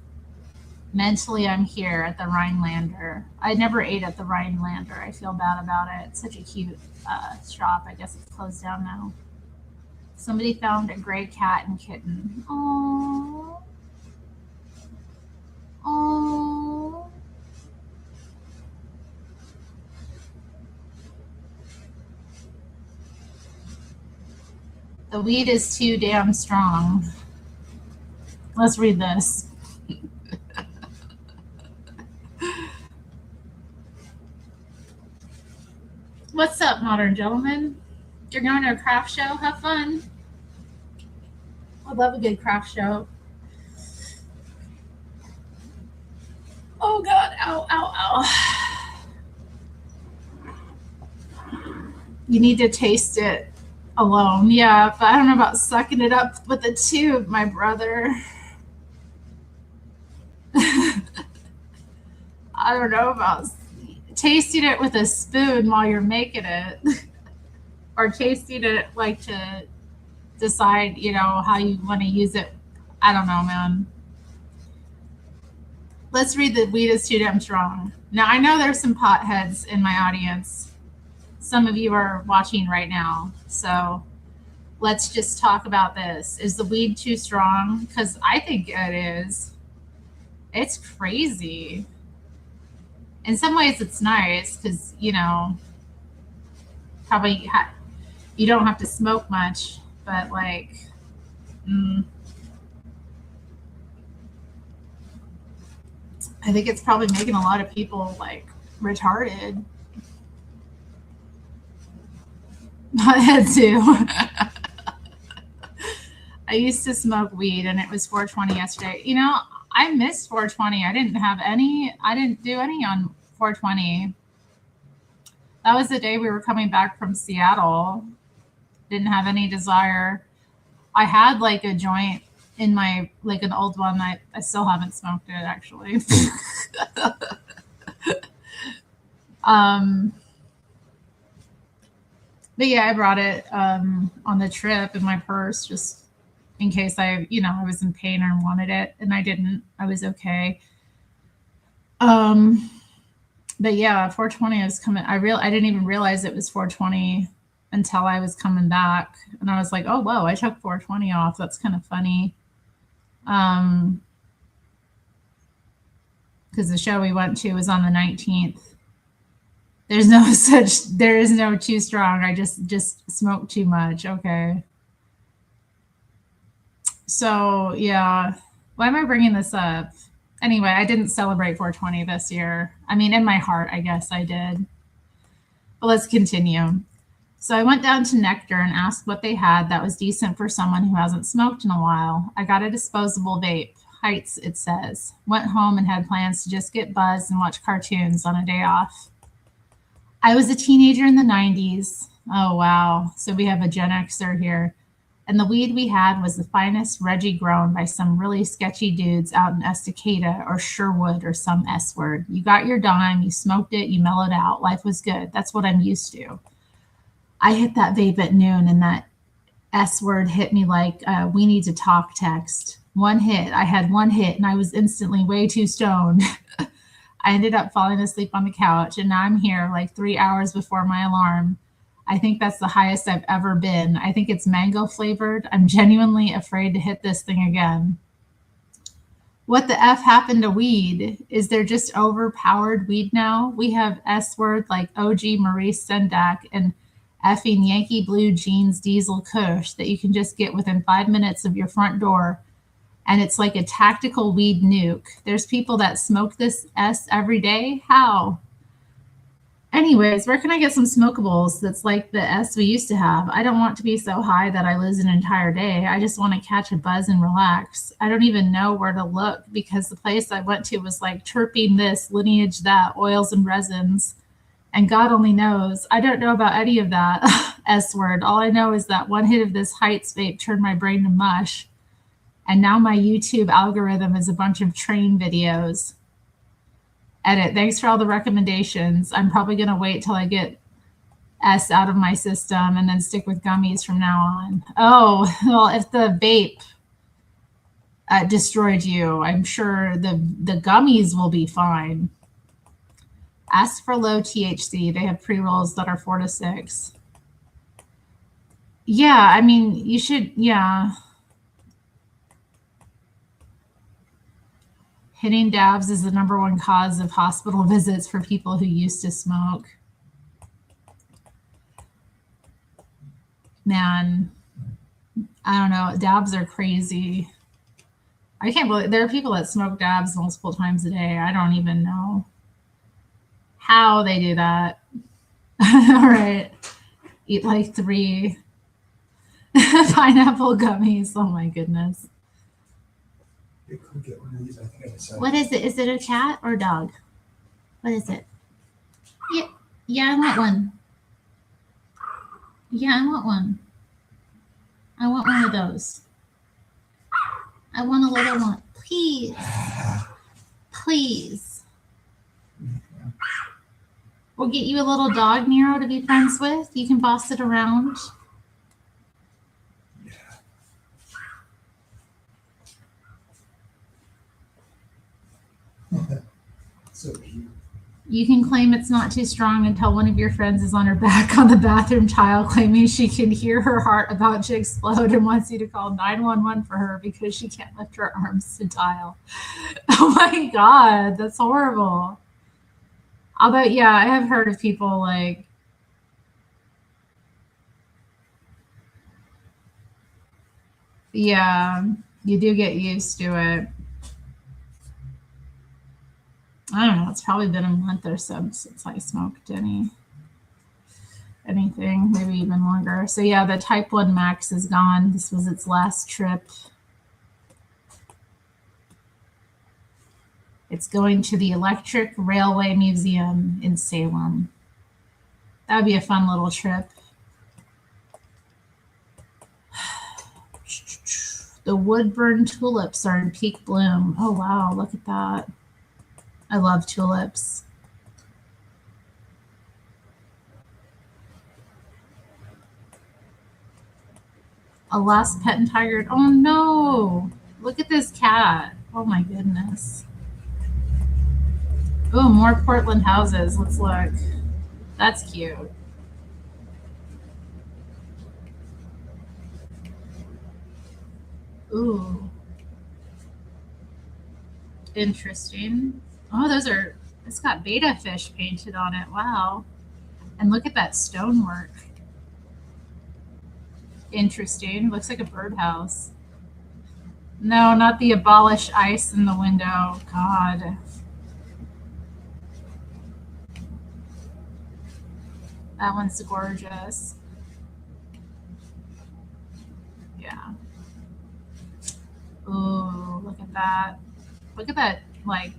Mentally, I'm here at the Rhinelander. I never ate at the Rhinelander. I feel bad about it. It's such a cute shop. I guess it's closed down now. Somebody found a gray cat and kitten. Aww. Aww. The weed is too damn strong. Let's read this. What's up, modern gentlemen? You're going to a craft show? Have fun. I love a good craft show. Oh God, ow, ow, ow. You need to taste it alone. Yeah, but I don't know about sucking it up with a tube, my brother. I don't know about tasting it with a spoon while you're making it. Or tasting it like to decide, you know, how you want to use it. I don't know, man. Let's read the weed is too damn strong. Now, I know there's some potheads in my audience. Some of you are watching right now. So let's just talk about this. Is the weed too strong? Because I think it is. It's crazy. In some ways, it's nice because, you know, probably you don't have to smoke much, but like, I think it's probably making a lot of people like retarded. My head too. I used to smoke weed and it was 420 yesterday. You know, I missed 420. I didn't do any on 420. That was the day we were coming back from Seattle. Didn't have any desire. I had like a joint in my, like an old one. I still haven't smoked it actually. But yeah, I brought it on the trip in my purse just in case I was in pain or wanted it, and I didn't. I was okay. But yeah, 420 was coming. I didn't even realize it was 420 until I was coming back, and I was like, oh whoa, I took 420 off. That's kind of funny. Because the show we went to was on the 19th. There is no too strong. I just smoked too much. Okay. So yeah, why am I bringing this up? Anyway, I didn't celebrate 420 this year. I mean, in my heart, I guess I did. But let's continue. So I went down to Nectar and asked what they had that was decent for someone who hasn't smoked in a while. I got a disposable vape. Heights, it says. Went home and had plans to just get buzzed and watch cartoons on a day off. I was a teenager in the 90s. Oh, wow. So we have a Gen Xer here. And the weed we had was the finest Reggie grown by some really sketchy dudes out in Estacada or Sherwood or some S word. You got your dime, you smoked it, you mellowed out. Life was good. That's what I'm used to. I hit that vape at noon and that S word hit me like we need to talk text. One hit. I had one hit and I was instantly way too stoned. I ended up falling asleep on the couch and now I'm here like 3 hours before my alarm. I think that's the highest I've ever been. I think it's mango flavored. I'm genuinely afraid to hit this thing again. What the F happened to weed? Is there just overpowered weed now? We have S word like OG Maurice Sendak and effing Yankee Blue Jeans Diesel Kush that you can just get within 5 minutes of your front door. And it's like a tactical weed nuke. There's people that smoke this S every day. How? Anyways, where can I get some smokables that's like the S we used to have? I don't want to be so high that I lose an entire day. I just want to catch a buzz and relax. I don't even know where to look because the place I went to was like terpene this, lineage that, oils and resins. And God only knows. I don't know about any of that S word. All I know is that one hit of this Heights vape turned my brain to mush. And now my YouTube algorithm is a bunch of train videos. Edit. Thanks for all the recommendations. I'm probably going to wait till I get S out of my system and then stick with gummies from now on. Oh, well, if the vape destroyed you, I'm sure the gummies will be fine. Ask for low THC. They have pre-rolls that are 4 to 6. Yeah, I mean, you should, yeah. Hitting dabs is the #1 cause of hospital visits for people who used to smoke. Man, I don't know. Dabs are crazy. I can't believe there are people that smoke dabs multiple times a day. I don't even know how they do that. All right. Eat like 3 pineapple gummies. Oh my goodness. What is it? Is it a cat or a dog? What is it? Yeah, I want one. Yeah, I want one. I want one of those. I want a little one. Please. Please. We'll get you a little dog, Nero, to be friends with. You can boss it around. So cute. You can claim it's not too strong until one of your friends is on her back on the bathroom tile claiming she can hear her heart about to explode and wants you to call 911 for her because she can't lift her arms to dial. Oh my God, that's horrible. Although, yeah, I have heard of people like, yeah, you do get used to it. I don't know. It's probably been a month or so since I smoked anything, maybe even longer. So yeah, the Type 1 Max is gone. This was its last trip. It's going to the Electric Railway Museum in Salem. That would be a fun little trip. The Woodburn tulips are in peak bloom. Oh wow, look at that. I love tulips. A lost pet and tiger. Oh no! Look at this cat. Oh my goodness. Oh, more Portland houses. Let's look. That's cute. Ooh. Interesting. Oh, it's got betta fish painted on it. Wow. And look at that stonework. Interesting. Looks like a birdhouse. No, not the abolish ice in the window. God. That one's gorgeous. Yeah. Ooh, look at that. Look at that, like,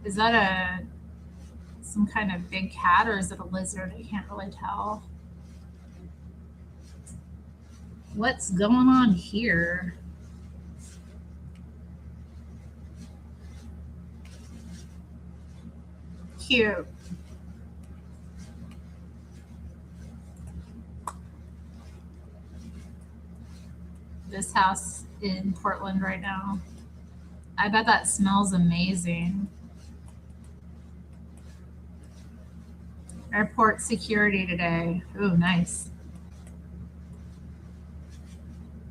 is that some kind of big cat or is it a lizard? I can't really tell. What's going on here? Cute. This house in Portland right now. I bet that smells amazing. Airport security today. Ooh, nice.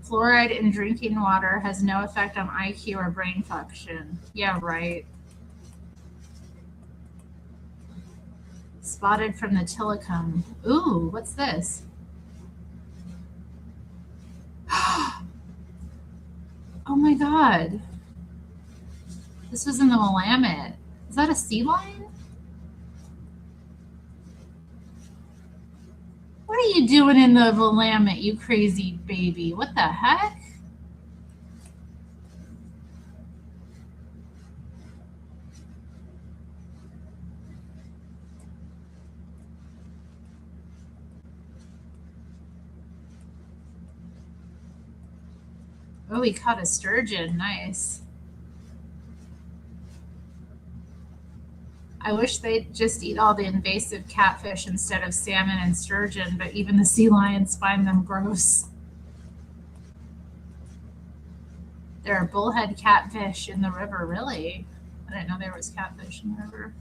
Fluoride in drinking water has no effect on IQ or brain function. Yeah, right. Spotted from the Tillicum. Ooh, what's this? Oh my god. This was in the Willamette. Is that a sea lion? What are you doing in the Willamette, you crazy baby? What the heck? Oh, he caught a sturgeon. Nice. I wish they'd just eat all the invasive catfish instead of salmon and sturgeon, but even the sea lions find them gross. There are bullhead catfish in the river, really? I didn't know there was catfish in the river.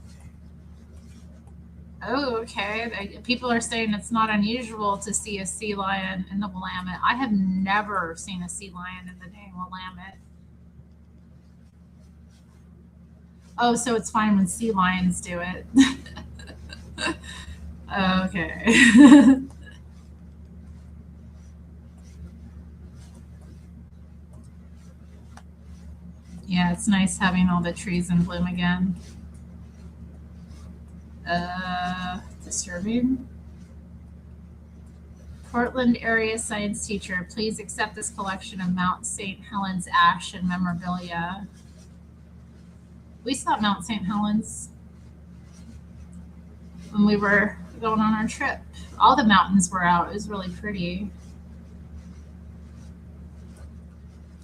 Oh, okay. People are saying it's not unusual to see a sea lion in the Willamette. I have never seen a sea lion in the dang Willamette. Oh, so it's fine when sea lions do it. Okay. Yeah, it's nice having all the trees in bloom again. Disturbing. Portland area science teacher, please accept this collection of Mount St. Helens ash and memorabilia. We saw Mount St. Helens when we were going on our trip. All the mountains were out. It was really pretty.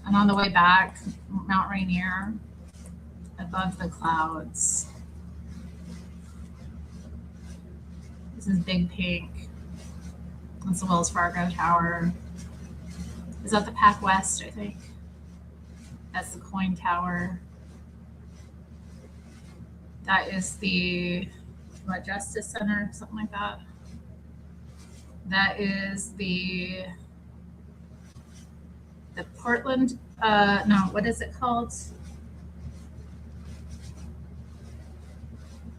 And on the way back, Mount Rainier, above the clouds. This is Big Pink. That's the Wells Fargo Tower. Is that the Pac West, I think? That's the Coin Tower. That is the Justice Center, something like that. That is the Portland, no, what is it called?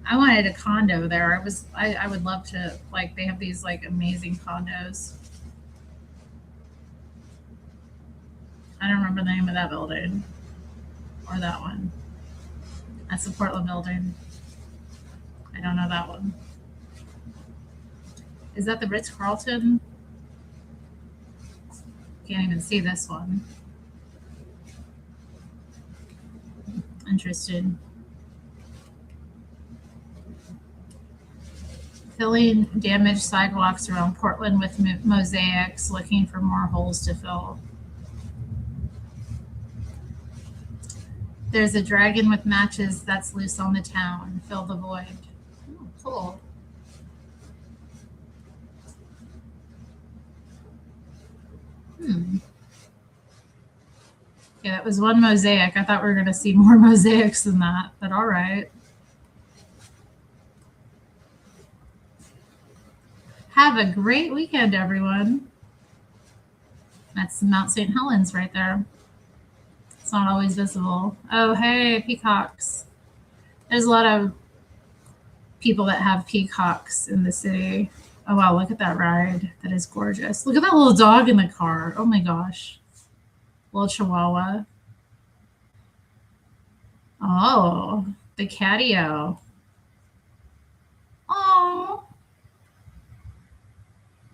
I wanted a condo there. I would love to, like, they have these like amazing condos. I don't remember the name of that building or that one. That's the Portland building. I don't know that one. Is that the Ritz-Carlton? Can't even see this one. Interested. Filling damaged sidewalks around Portland with mosaics, looking for more holes to fill. There's a dragon with matches that's loose on the town. Fill the void. Oh, cool. Yeah, that was one mosaic. I thought we were going to see more mosaics than that, but all right. Have a great weekend, everyone. That's Mount St. Helens right there. It's not always visible. Oh, hey, peacocks. There's a lot of people that have peacocks in the city. Oh, wow, look at that ride. That is gorgeous. Look at that little dog in the car. Oh, my gosh. Little chihuahua. Oh, the catio. Oh.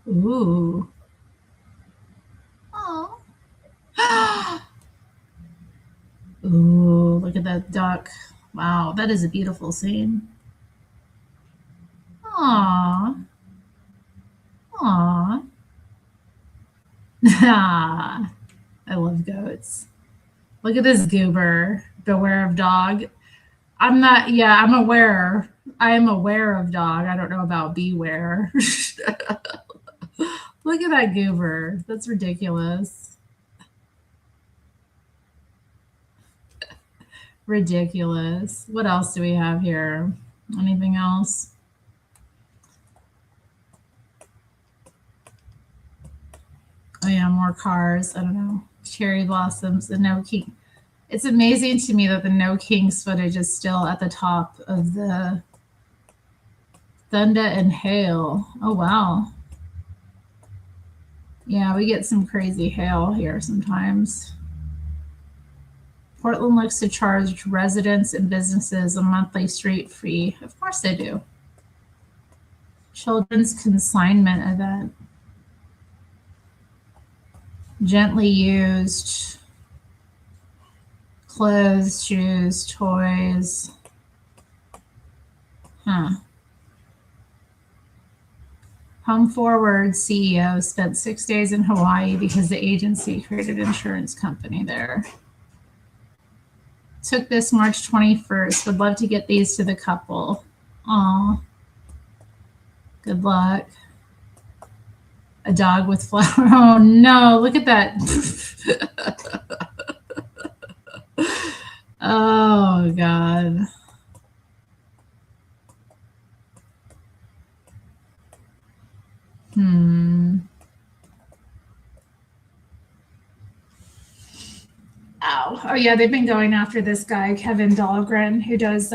Ooh. Oh. Ooh, look at that duck. Wow, that is a beautiful scene. Aww. Aww. I love goats. Look at this goober. Beware of dog. I'm not, yeah, I'm aware. I am aware of dog. I don't know about beware. Look at that goober. That's ridiculous. Ridiculous. What else do we have here? Anything else? Oh yeah, more cars. I don't know. Cherry blossoms. The No King. It's amazing to me that the No Kings footage is still at the top of the Thunder and Hail. Oh wow. Yeah, we get some crazy hail here sometimes. Portland looks to charge residents and businesses a monthly street fee. Of course they do. Children's consignment event. Gently used. Clothes, shoes, toys. Huh. Home Forward CEO spent 6 days in Hawaii because the agency created an insurance company there. Took this March 21st. Would love to get these to the couple. Aw. Good luck. A dog with flower. Oh no, look at that. Oh God. Ow. Oh yeah, they've been going after this guy, Kevin Dahlgren, who does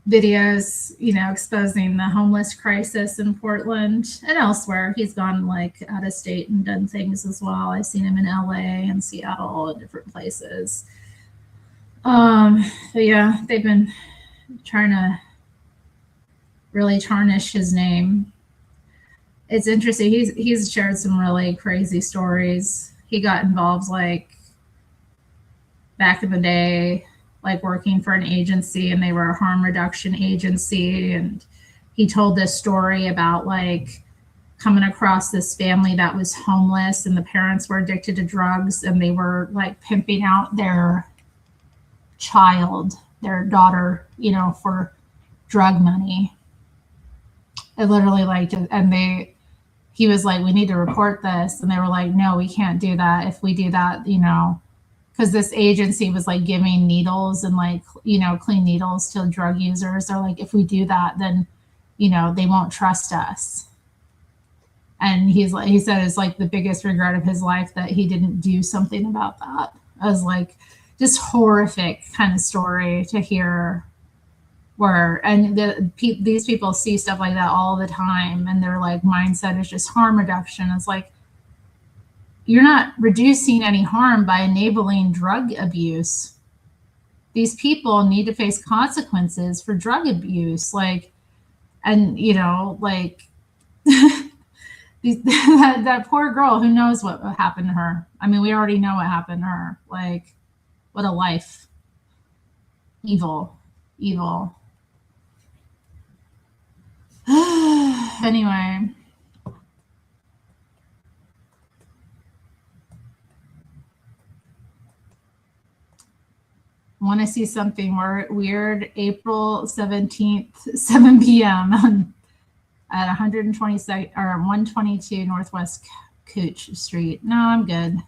videos, you know, exposing the homeless crisis in Portland and elsewhere. He's gone like out of state and done things as well. I've seen him in LA and Seattle and different places. So yeah, they've been trying to really tarnish his name. It's interesting. He's shared some really crazy stories. He got involved like back in the day, like working for an agency, and they were a harm reduction agency. And he told this story about like coming across this family that was homeless and the parents were addicted to drugs, and they were like pimping out their child, their daughter, you know, for drug money. It literally like, and he was like, we need to report this. And they were like, no, we can't do that. If we do that, you know, because this agency was like giving needles and like, you know, clean needles to drug users. They're like, if we do that, then, you know, they won't trust us. And he said it's like the biggest regret of his life that he didn't do something about that. I was like, just horrific kind of story to hear. These people see stuff like that all the time, and their like mindset is just harm reduction. It's like, you're not reducing any harm by enabling drug abuse. These people need to face consequences for drug abuse. Like, and you know, like that poor girl, who knows what happened to her? I mean, we already know what happened to her. Like, what a life. Evil. Anyway. Want to see something weird? April 17th, 7 p.m. at 122 Northwest Cooch Street. No, I'm good.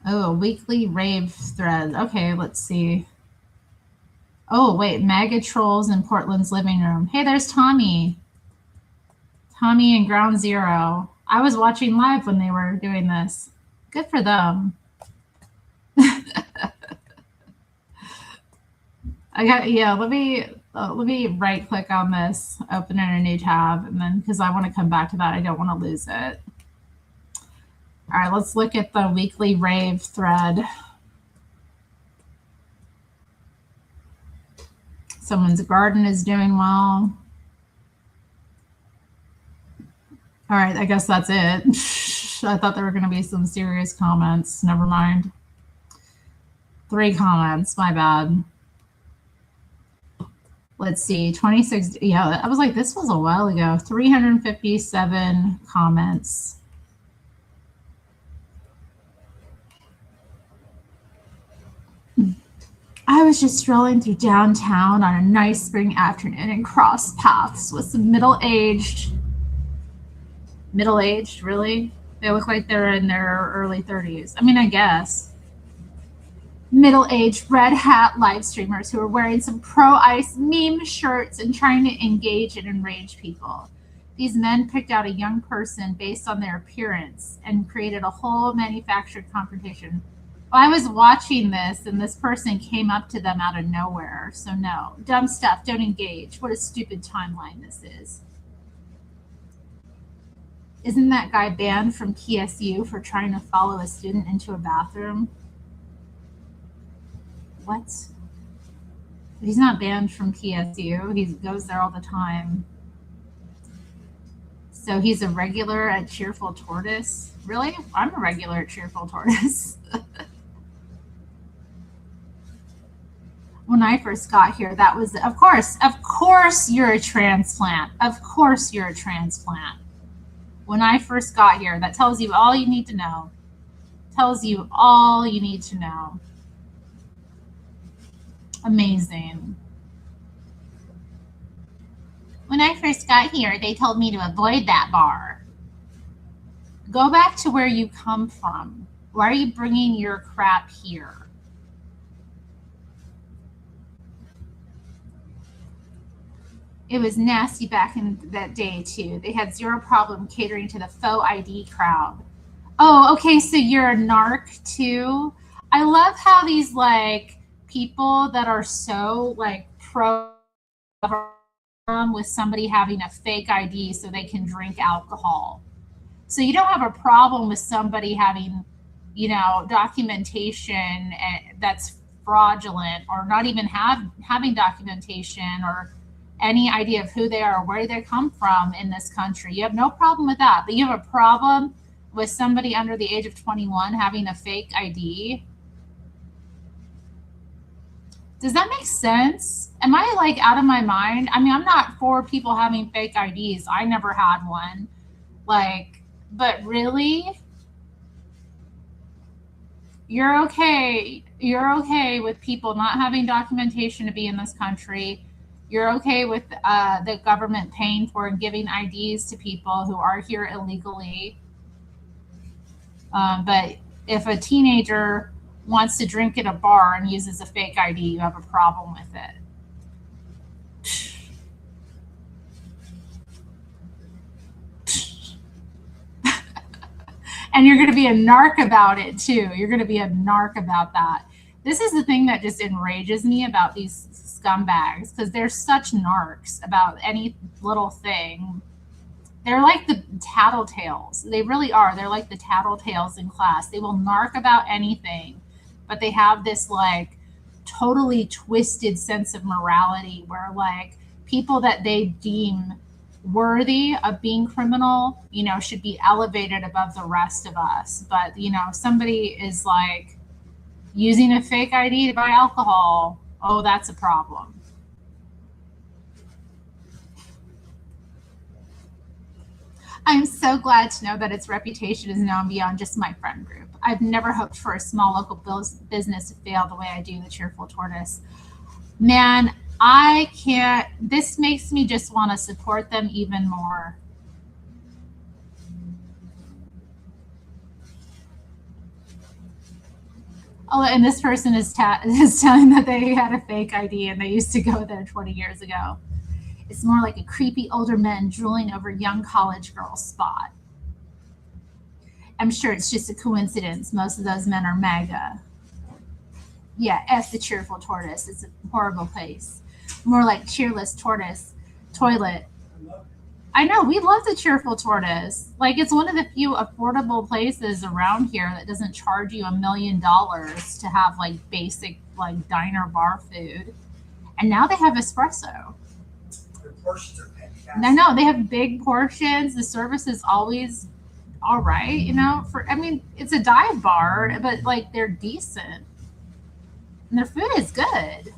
Oh, a weekly rave thread. Okay, let's see. Oh, wait, MAGA trolls in Portland's living room. Hey, there's Tommy. Tommy and Ground Zero. I was watching live when they were doing this. Good for them. Let me right click on this, open in a new tab, and then because I want to come back to that, I don't want to lose it. All right, let's look at the weekly rave thread. Someone's garden is doing well. All right, I guess that's it. I thought there were going to be some serious comments. Never mind. 3 comments. My bad. Let's see. 26. Yeah, I was like, this was a while ago. 357 comments. I was just strolling through downtown on a nice spring afternoon and crossed paths with some middle-aged, really? They look like they're in their early 30s. I mean, I guess. Middle-aged red hat live streamers who are wearing some pro-ice meme shirts and trying to engage and enrage people. These men picked out a young person based on their appearance and created a whole manufactured confrontation. Well, I was watching this and this person came up to them out of nowhere. So no, dumb stuff, don't engage. What a stupid timeline this is. Isn't that guy banned from PSU for trying to follow a student into a bathroom? What? He's not banned from PSU. He goes there all the time. So he's a regular at Cheerful Tortoise? Really? I'm a regular at Cheerful Tortoise. When I first got here, that was, of course you're a transplant. Of course you're a transplant. When I first got here, that tells you all you need to know. Tells you all you need to know. Amazing. When I first got here, they told me to avoid that bar. Go back to where you come from. Why are you bringing your crap here? It was nasty back in that day, too. They had zero problem catering to the faux ID crowd. Oh, okay, so you're a narc, too? I love how these, like, people that are so, like, pro with somebody having a fake ID so they can drink alcohol. So you don't have a problem with somebody having, you know, documentation that's fraudulent, or not even having documentation or any idea of who they are or where they come from in this country. You have no problem with that. But you have a problem with somebody under the age of 21 having a fake ID. Does that make sense? Am I like out of my mind? I mean, I'm not for people having fake IDs. I never had one. Like, but really? You're okay with people not having documentation to be in this country. You're okay with the government paying for and giving IDs to people who are here illegally. But if a teenager wants to drink at a bar and uses a fake ID, you have a problem with it. And you're going to be a narc about it too. You're going to be a narc about that. This is the thing that just enrages me about these scumbags, because they're such narcs about any little thing. They're like the tattletales. They really are. They're like the tattletales in class. They will narc about anything, but they have this like totally twisted sense of morality where like people that they deem worthy of being criminal, you know, should be elevated above the rest of us. But, you know, somebody is like using a fake ID to buy alcohol. Oh, that's a problem. I'm so glad to know that its reputation is known beyond just my friend group. I've never hoped for a small local business to fail the way I do the Cheerful Tortoise. Man, I can't, this makes me just want to support them even more. Oh, and this person is telling that they had a fake ID and they used to go there 20 years ago. It's more like a creepy older men drooling over young college girls spot. I'm sure it's just a coincidence. Most of those men are MAGA. Yeah, F the Cheerful Tortoise. It's a horrible place. More like cheerless tortoise toilet. I know, we love the Cheerful Tortoise. Like, it's one of the few affordable places around here that doesn't charge you $1 million to have like basic like diner bar food. And now they have espresso. Their portions are penny. I know they have big portions. The service is always all right, you know. I mean, it's a dive bar, but like they're decent and their food is good.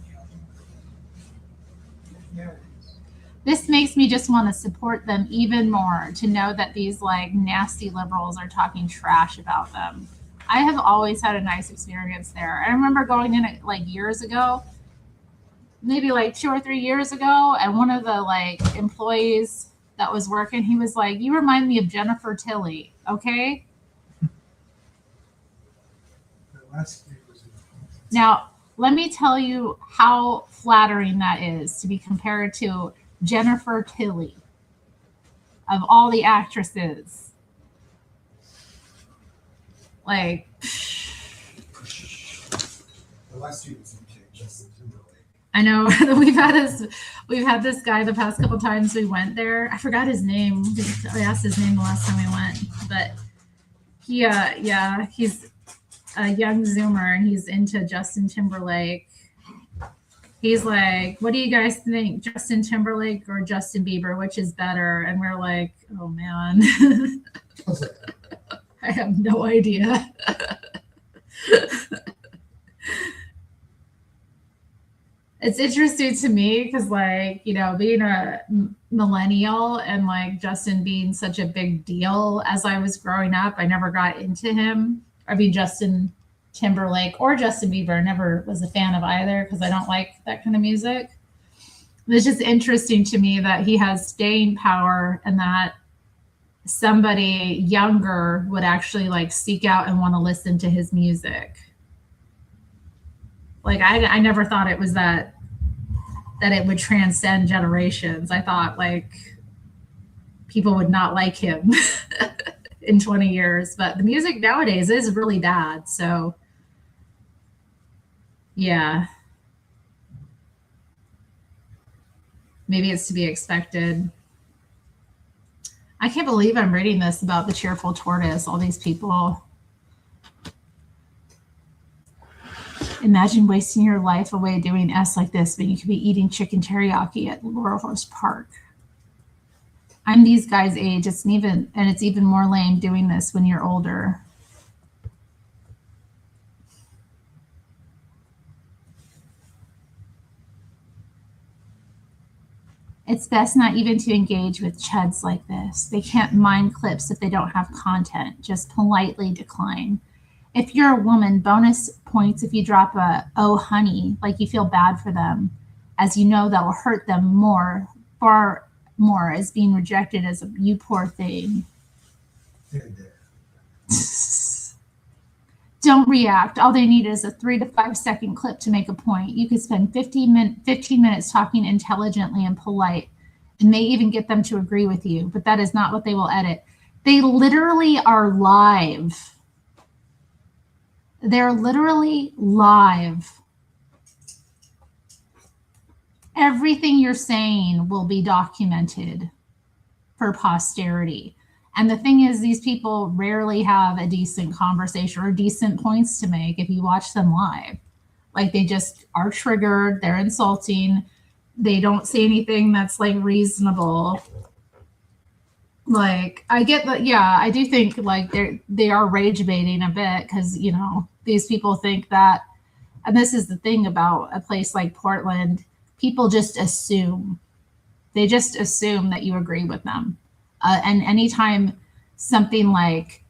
This makes me just want to support them even more, to know that these like nasty liberals are talking trash about them. I have always had a nice experience there. I remember going in like years ago, maybe like 2 or 3 years ago, and one of the like employees that was working, he was like, "You remind me of Jennifer Tilly." Okay. Now, let me tell you how flattering that is to be compared to Jennifer Tilly of all the actresses. Like, The last two was Justin Timberlake. I know we've had this guy the past couple times we went there. I forgot his name. I asked his name the last time we went, but he's a young Zoomer and he's into Justin Timberlake. He's like, "What do you guys think, Justin Timberlake or Justin Bieber? Which is better?" And we're like, "Oh man, I have no idea." It's interesting to me because, like, you know, being a millennial and like Justin being such a big deal as I was growing up, I never got into him. I mean, Justin Timberlake or Justin Bieber, never was a fan of either because I don't like that kind of music. It's just interesting to me that he has staying power and that somebody younger would actually like seek out and want to listen to his music. Like I never thought it was that it would transcend generations. I thought like people would not like him in 20 years, but the music nowadays is really bad. So yeah, maybe it's to be expected. I can't believe I'm reading this about the cheerful tortoise, all these people. Imagine wasting your life away doing S like this, but you could be eating chicken teriyaki at Laurel Horse Park. I'm these guys' age. It's even more lame doing this when you're older. It's best not even to engage with chuds like this. They can't mind clips if they don't have content. Just politely decline. If you're a woman, bonus points if you drop a "oh honey," like you feel bad for them, as you know that will hurt them far more, as being rejected as a "you poor thing." Don't react. All they need is a 3 to 5 second clip to make a point. You could spend 15 minutes talking intelligently and polite and may even get them to agree with you, but that is not what they will edit. They literally are live. They're literally live. Everything you're saying will be documented for posterity. And the thing is, these people rarely have a decent conversation or decent points to make if you watch them live. Like they just are triggered, they're insulting, they don't say anything that's like reasonable. Like I get that, yeah, I do think like they are rage baiting a bit because, you know, these people think that, and this is the thing about a place like Portland, people just assume. They just assume that you agree with them. And anytime something like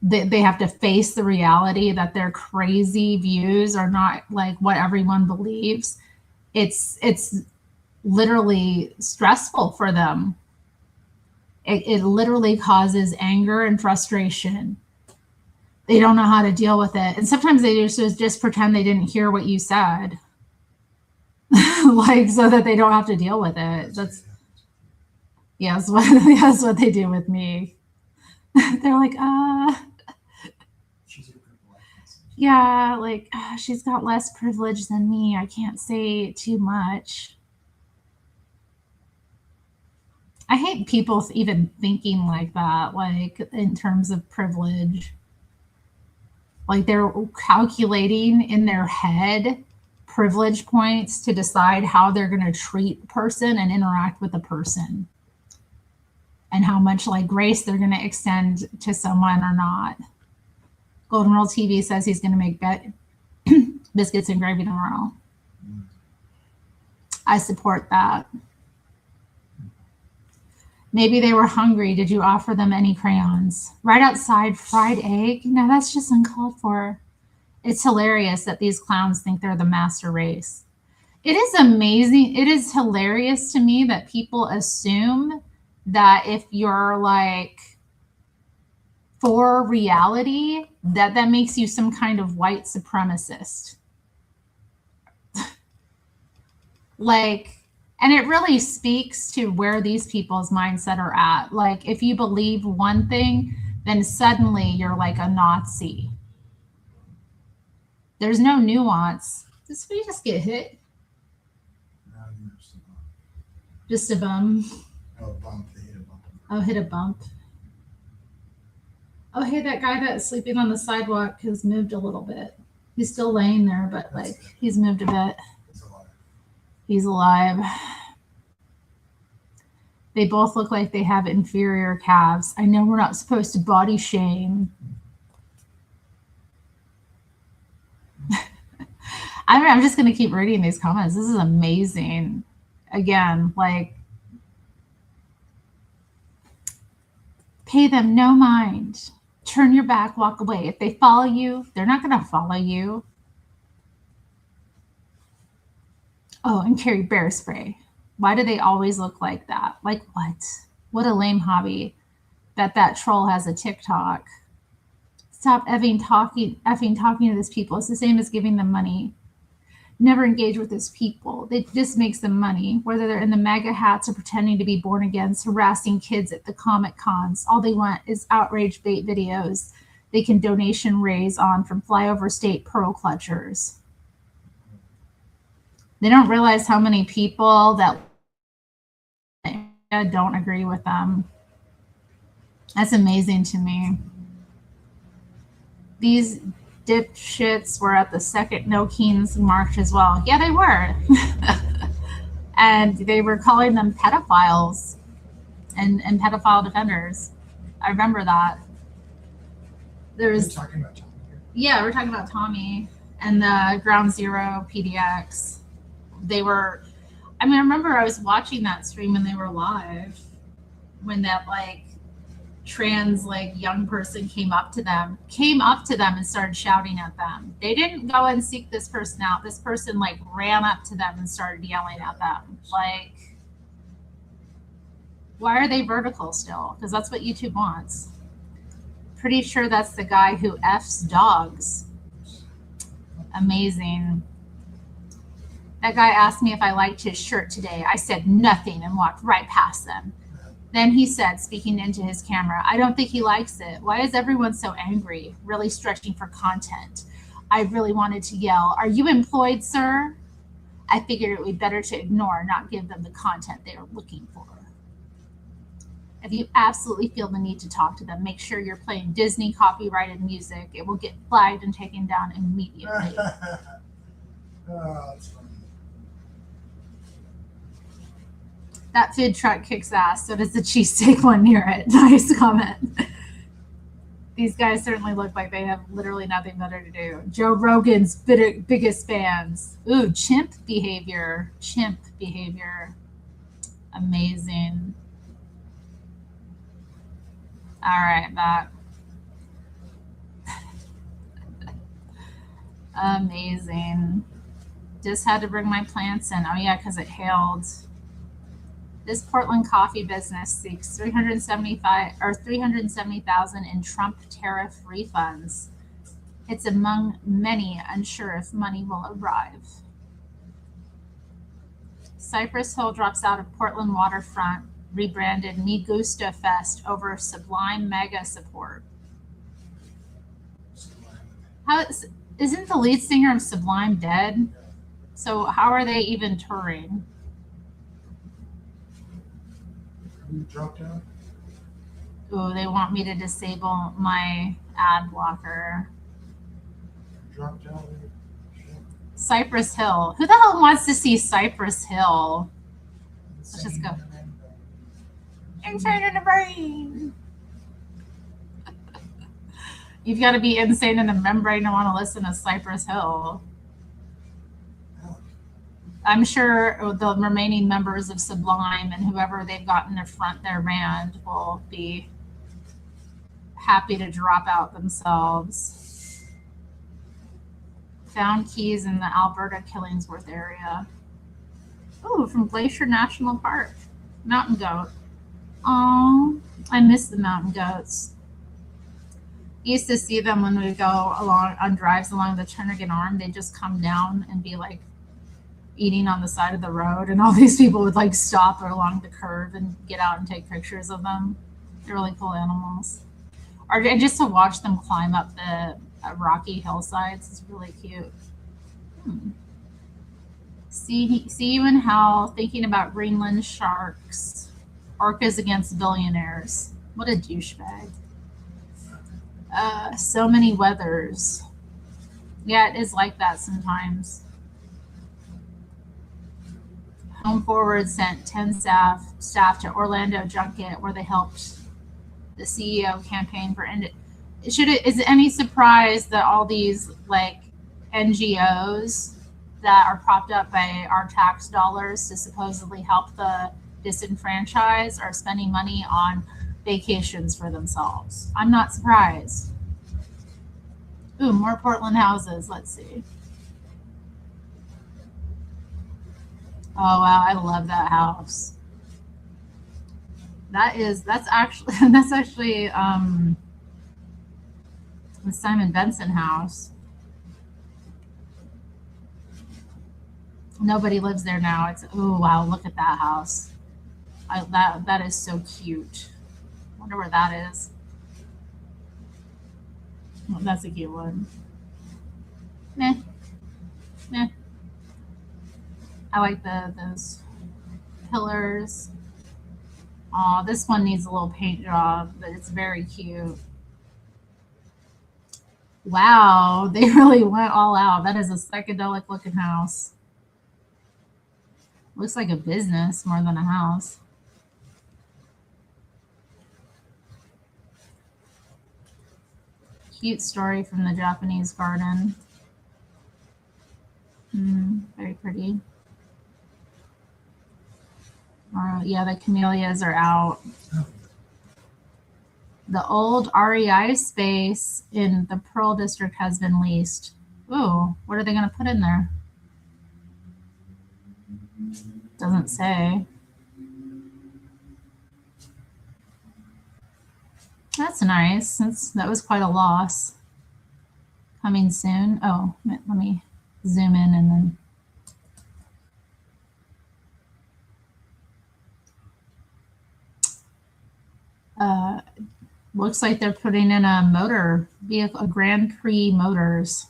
they have to face the reality that their crazy views are not like what everyone believes, it's literally stressful for them. It literally causes anger and frustration. They don't know how to deal with it. And sometimes they just pretend they didn't hear what you said. Like, so that they don't have to deal with it. That's what they do with me. They're like, yeah, like she's got less privilege than me. I can't say too much. I hate people even thinking like that, like in terms of privilege. Like they're calculating in their head privilege points to decide how they're going to treat a person and interact with a person. and how much like grace they're going to extend to someone or not. Golden Rule TV says he's going to make biscuits and gravy tomorrow. I support that. Maybe they were hungry. Did you offer them any crayons? Right outside, fried egg? No, that's just uncalled for. It's hilarious that these clowns think they're the master race. It is amazing. It is hilarious to me that people assume that if you're like for reality, that makes you some kind of white supremacist. Like, and it really speaks to where these people's mindset are at. Like, if you believe one thing, then suddenly you're like a Nazi. There's no nuance. Did we just get hit? Just a bum. Oh, bump. They hit a bump. Oh, hit a bump. Oh, hey, that guy that's sleeping on the sidewalk has moved a little bit. He's still laying there, but like he's moved a bit. He's alive. They both look like they have inferior calves. I know we're not supposed to body shame. I'm just going to keep reading these comments. This is amazing. Again, like, pay them no mind. Turn your back, walk away. If they follow you, they're not going to follow you. Oh, and carry bear spray. Why do they always look like that? Like what? What a lame hobby. Bet that troll has a TikTok. Stop effing talking to these people. It's the same as giving them money. Never engage with these people. It just makes them money. Whether they're in the MAGA hats or pretending to be born again, harassing kids at the Comic Cons. All they want is outrage bait videos they can donation raise on from flyover state pearl clutchers. They don't realize how many people that don't agree with them. That's amazing to me. These dipshits were at the second No Kings March as well. Yeah, they were. And they were calling them pedophiles and pedophile defenders. I remember that. There's talking about Tommy here. Yeah, we're talking about Tommy and the Ground Zero PDX. They were, I mean, I remember I was watching that stream when they were live, when that like trans like young person came up to them and started shouting at them. They didn't go and seek this person out. This person like ran up to them and started yelling at them. Like, why are they vertical still? Because that's what YouTube wants. Pretty sure that's the guy who F's dogs. Amazing. That guy asked me if I liked his shirt today. I said nothing and walked right past them. Then he said, speaking into his camera, I don't think he likes it. Why is everyone so angry? Really stretching for content. I really wanted to yell, are you employed, sir? I figured it would be better to ignore, not give them the content they are looking for. If you absolutely feel the need to talk to them, make sure you're playing Disney copyrighted music. It will get flagged and taken down immediately. Oh, that's funny. That food truck kicks ass. So does the cheesesteak one near it. Nice comment. These guys certainly look like they have literally nothing better to do. Joe Rogan's biggest fans. Ooh, chimp behavior. Chimp behavior. Amazing. All right, back. Amazing. Just had to bring my plants in. Oh yeah, because it hailed. This Portland coffee business seeks $370,000 in Trump tariff refunds. It's among many unsure if money will arrive. Cypress Hill drops out of Portland waterfront, rebranded Me Gusta Fest over Sublime Mega support. Isn't the lead singer of Sublime dead? So how are they even touring? You dropped out? Ooh, they want me to disable my ad blocker. Dropped out? Cypress Hill. Who the hell wants to see Cypress Hill? Let's just go. Insane in the brain. You've got to be insane in the membrane to want to listen to Cypress Hill. I'm sure the remaining members of Sublime and whoever they've gotten to front their band will be happy to drop out themselves. Found keys in the Alberta Killingsworth area. Oh, from Glacier National Park. Mountain goat. Oh, I miss the mountain goats. Used to see them when we go along on drives along the Turnagain Arm. They'd just come down and be like eating on the side of the road, and all these people would like stop along the curve and get out and take pictures of them. They're really cool animals. Or just to watch them climb up the rocky hillsides is really cute. See you in hell, thinking about Greenland sharks. Orcas against billionaires. What a douchebag. So many weathers. Yeah, it is like that sometimes. Home Forward sent 10 staff to Orlando Junket where they helped the CEO campaign for is it any surprise that all these like NGOs that are propped up by our tax dollars to supposedly help the disenfranchised are spending money on vacations for themselves? I'm not surprised. Ooh, more Portland houses. Let's see. Oh wow, I love that house. That's actually the Simon Benson house. Nobody lives there now. It's oh wow, look at that house. That is so cute. Wonder where that is. Oh, that's a cute one. Meh. Meh. I like those pillars. Oh, this one needs a little paint job, but it's very cute. Wow, they really went all out. That is a psychedelic looking house. Looks like a business more than a house. Cute story from the Japanese garden. Very pretty. Yeah, the camellias are out. The old REI space in the Pearl District has been leased. Ooh, what are they going to put in there? Doesn't say. That's nice. That was quite a loss. Coming soon. Oh, let me zoom in and then. Looks like they're putting in a motor vehicle, a Grand Prix Motors.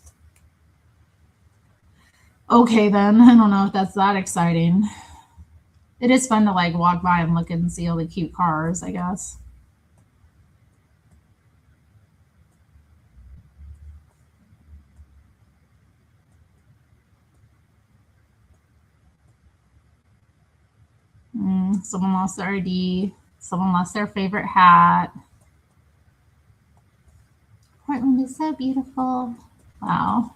Okay, then I don't know if that's that exciting. It is fun to like walk by and look and see all the cute cars, I guess. Someone lost their ID. Someone lost their favorite hat. Portland is so beautiful. Wow.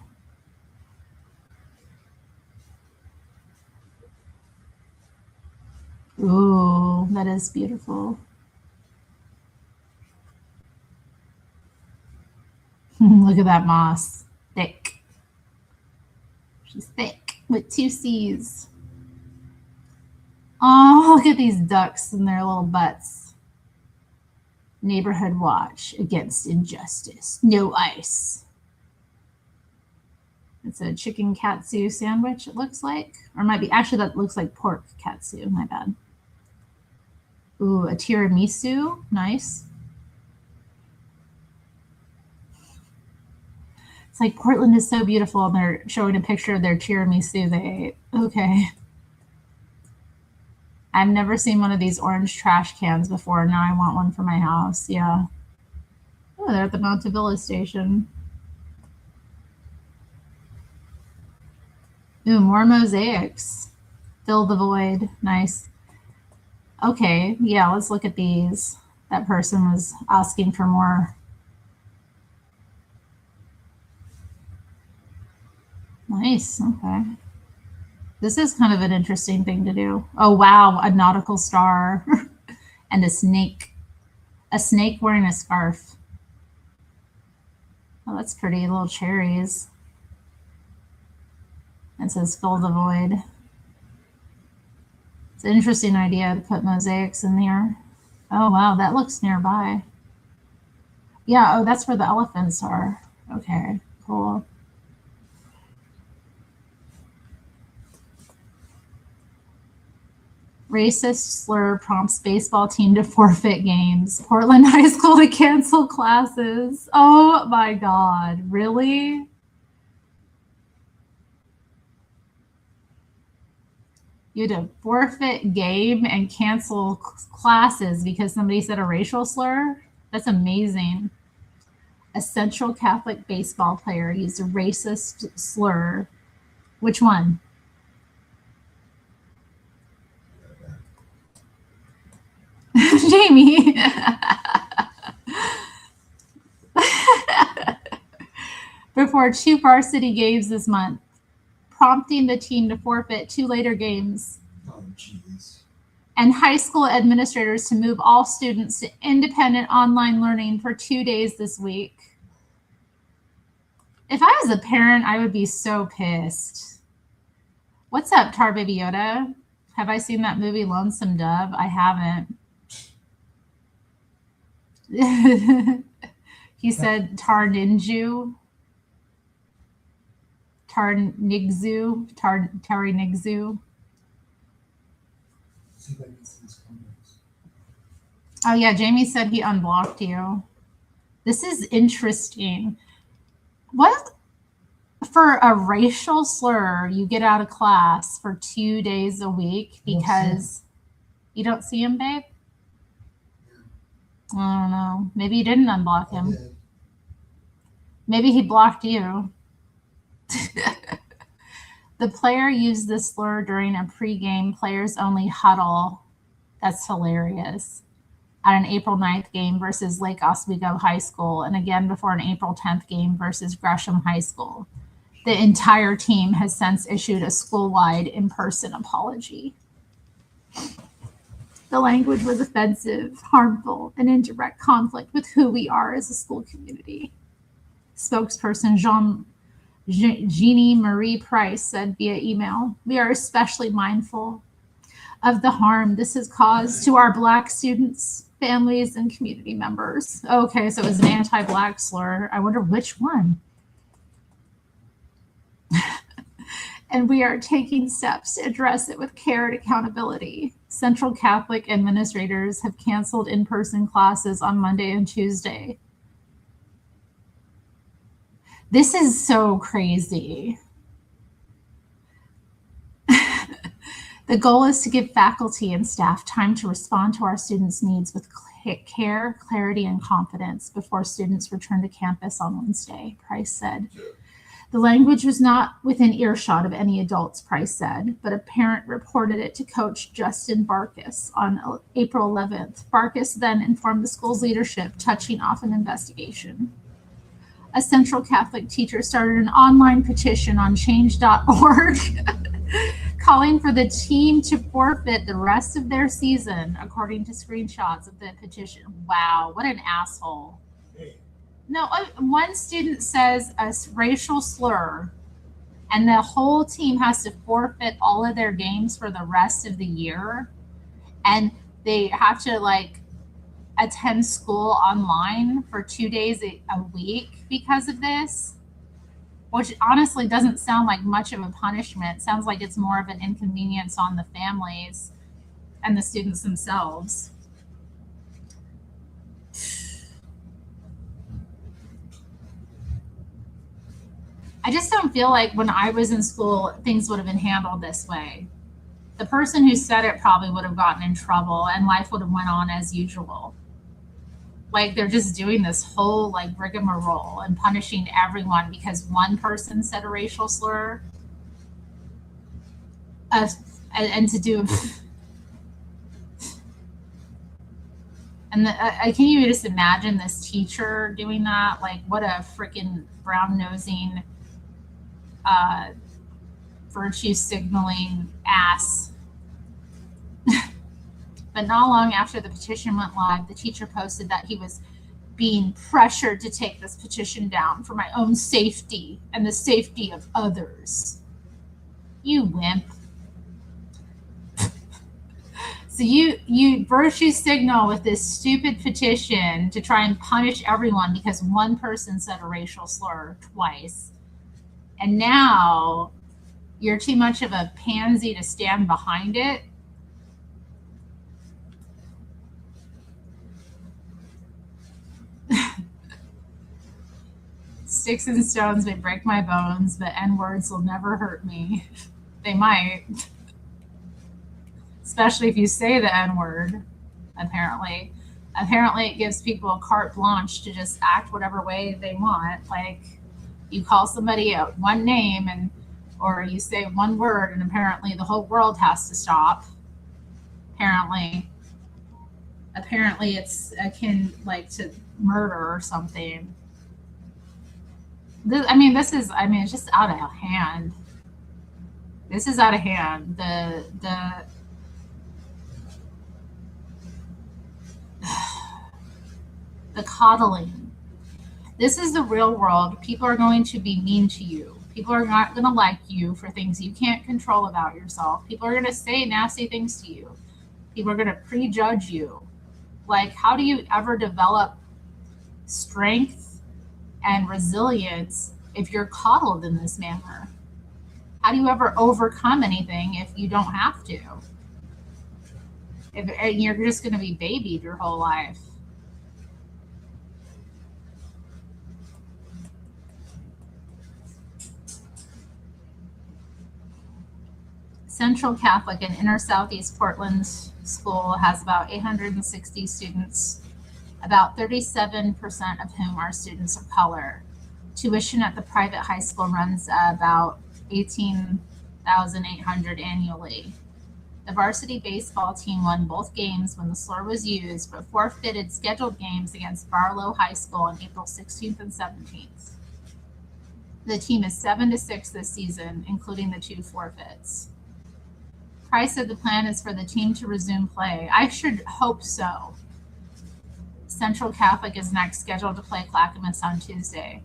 Ooh, that is beautiful. Look at that moss. Thick. She's thick with 2 C's. Oh, look at these ducks and their little butts. Neighborhood watch against injustice. No ice. It's a chicken katsu sandwich, it looks like. Or it might be, actually, that looks like pork katsu. My bad. Ooh, a tiramisu. Nice. It's like Portland is so beautiful, and they're showing a picture of their tiramisu they ate. Okay. I've never seen one of these orange trash cans before. Now I want one for my house. Yeah. Oh, they're at the Montevilla station. Ooh, more mosaics. Fill the void. Nice. Okay, yeah, let's look at these. That person was asking for more. Nice, okay. This is kind of an interesting thing to do. Oh, wow, a nautical star and a snake. A snake wearing a scarf. Oh, that's pretty. Little cherries. It says fill the void. It's an interesting idea to put mosaics in there. Oh, wow, that looks nearby. Yeah, oh, that's where the elephants are. Okay, cool. Racist slur prompts baseball team to forfeit games. Portland High School to cancel classes. Oh my God, really? You had to forfeit game and cancel classes because somebody said a racial slur? That's amazing. A Central Catholic baseball player used a racist slur. Which one? Jamie. Before 2 varsity games this month, prompting the team to forfeit 2 later games. Oh, jeez. And high school administrators to move all students to independent online learning for 2 days this week. If I was a parent, I would be so pissed. What's up, Tar Baby Yoda? Have I seen that movie Lonesome Dove? I haven't. He said Tar Ninju. Tar Nigzu. Tari Nigzu. Oh yeah, Jamie said he unblocked you. This is interesting. What? For a racial slur, you get out of class for 2 days a week because you don't see him, babe? I don't know. Maybe you didn't unblock him. Maybe he blocked you. The player used this slur during a pregame players-only huddle. That's hilarious. At an April 9th game versus Lake Oswego High School, and again before an April 10th game versus Gresham High School. The entire team has since issued a school-wide in-person apology. The language was offensive, harmful, and in direct conflict with who we are as a school community. Spokesperson Jeannie Marie Price said via email, "We are especially mindful of the harm this has caused to our Black students, families, and community members." Okay, so it was an anti-Black slur. I wonder which one. And we are taking steps to address it with care and accountability. Central Catholic administrators have canceled in-person classes on Monday and Tuesday. This is so crazy. The goal is to give faculty and staff time to respond to our students' needs with care, clarity, and confidence before students return to campus on Wednesday, Price said. The language was not within earshot of any adults, Price said, but a parent reported it to Coach Justin Barkis on April 11th. Barkis then informed the school's leadership, touching off an investigation. A Central Catholic teacher started an online petition on change.org calling for the team to forfeit the rest of their season, according to screenshots of the petition. Wow, what an asshole. No, one student says a racial slur, and the whole team has to forfeit all of their games for the rest of the year, and they have to attend school online for 2 days a week because of this, which honestly doesn't sound like much of a punishment. It sounds like it's more of an inconvenience on the families and the students themselves. I just don't feel like when I was in school, things would have been handled this way. The person who said it probably would have gotten in trouble and life would have went on as usual. Like they're just doing this whole rigmarole and punishing everyone because one person said a racial slur. And to do And I can you just imagine this teacher doing that? Like, what a freaking brown nosing, virtue signaling ass. But not long after the petition went live, the teacher posted that he was being pressured to take this petition down for my own safety and the safety of others. You wimp. So you virtue signal with this stupid petition to try and punish everyone because one person said a racial slur twice. And now you're too much of a pansy to stand behind it. Sticks and stones may break my bones, but N-words will never hurt me. They might. Especially if you say the N-word, apparently. Apparently it gives people carte blanche to just act whatever way they want. Like, you call somebody out one name or you say one word and apparently the whole world has to stop. Apparently it's akin like to murder or something. It's just out of hand. This is out of hand. The coddling. This is the real world. People are going to be mean to you. People are not going to like you for things you can't control about yourself. People are going to say nasty things to you. People are going to prejudge you. Like, how do you ever develop strength and resilience if you're coddled in this manner? How do you ever overcome anything if you don't have to? If you're just going to be babied your whole life. Central Catholic in inner Southeast Portland school has about 860 students, about 37% of whom are students of color. Tuition at the private high school runs about $18,800 annually. The varsity baseball team won both games when the slur was used, but forfeited scheduled games against Barlow High School on April 16th and 17th. The team is 7-6 this season, including the 2 forfeits. Price said the plan is for the team to resume play. I should hope so. Central Catholic is next scheduled to play Clackamas on Tuesday.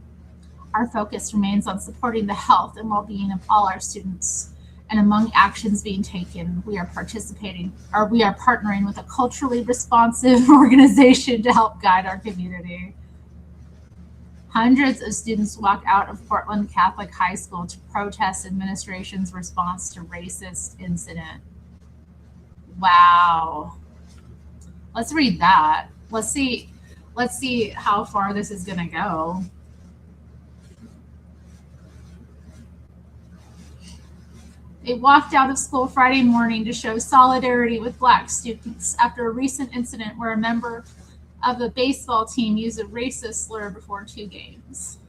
Our focus remains on supporting the health and well-being of all our students. And among actions being taken, we are partnering with a culturally responsive organization to help guide our community. Hundreds of students walked out of Portland Catholic High School to protest administration's response to racist incident. Wow. Let's read that. Let's see how far this is going to go. They walked out of school Friday morning to show solidarity with Black students after a recent incident where a member of the baseball team used a racist slur before 2 games.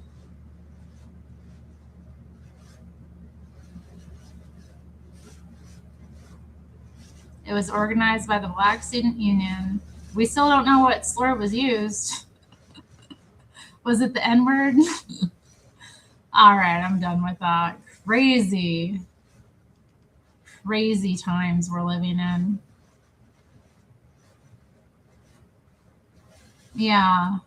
It was organized by the Black Student Union. We still don't know what slur was used. Was it the N-word? All right, I'm done with that. Crazy times we're living in. Yeah.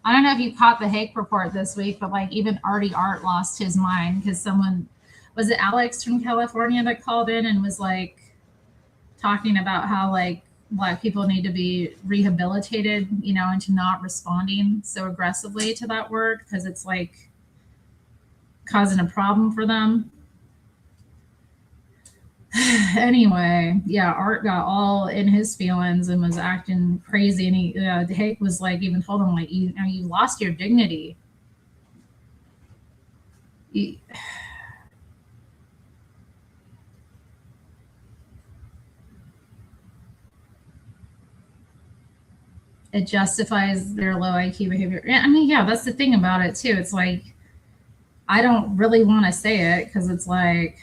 I don't know if you caught the Hake report this week, but like even Artie Art lost his mind because was it Alex from California that called in and was like talking about how like Black people need to be rehabilitated, into not responding so aggressively to that word because it's like causing a problem for them. Anyway, yeah, Art got all in his feelings and was acting crazy, and Hake was like, even told him like, you lost your dignity. It justifies their low IQ behavior. Yeah, that's the thing about it too. It's like, I don't really want to say it because it's like,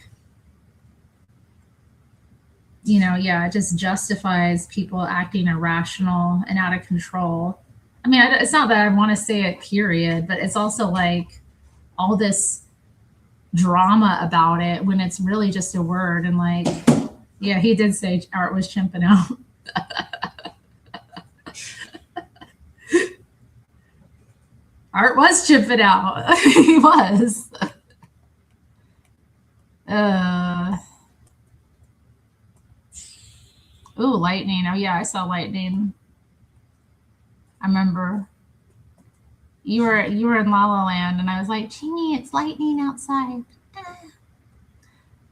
you know, yeah, it just justifies people acting irrational and out of control. I mean, it's not that I want to say it, period, but it's also like all this drama about it when it's really just a word. And like, yeah, he did say art was chimping out. Art was chimping out. He was. Ooh, lightning. Oh yeah, I saw lightning. I remember you were in La La Land, and I was like, Jeannie, it's lightning outside.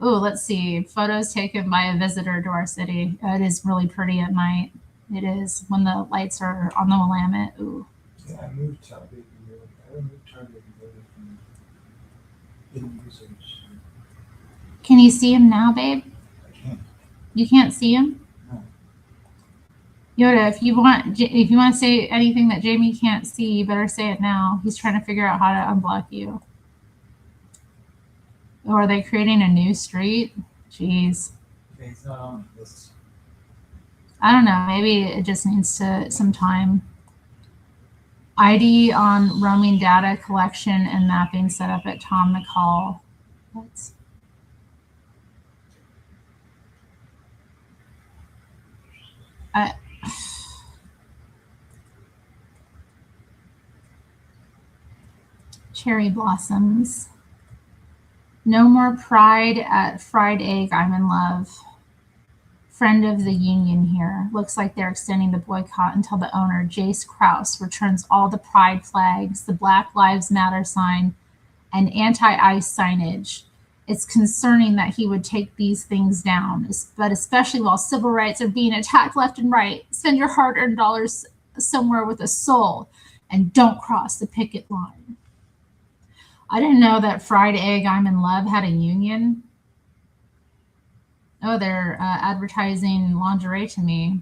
Ooh, let's see. Photos taken by a visitor to our city. It is really pretty at night. It is when the lights are on the Willamette. Ooh. Yeah, I moved Target from in usage. Can you see him now, babe? I can't. You can't see him? No. Yoda, if you want to say anything that Jamie can't see, you better say it now. He's trying to figure out how to unblock you. Or are they creating a new street? Jeez. Okay, it's not on this. I don't know. Maybe it just needs some time. ID on roaming data collection and mapping set up at Tom McCall. What? Cherry blossoms. No more pride at fried egg. I'm in love. Friend of the union here. Looks like they're extending the boycott until the owner, Jace Krause, returns all the pride flags, the Black Lives Matter sign, and anti-ICE signage. It's concerning that he would take these things down, but especially while civil rights are being attacked left and right. Spend your hard-earned dollars somewhere with a soul and don't cross the picket line. I didn't know that Fried Egg I'm in Love had a union. Oh, they're advertising lingerie to me.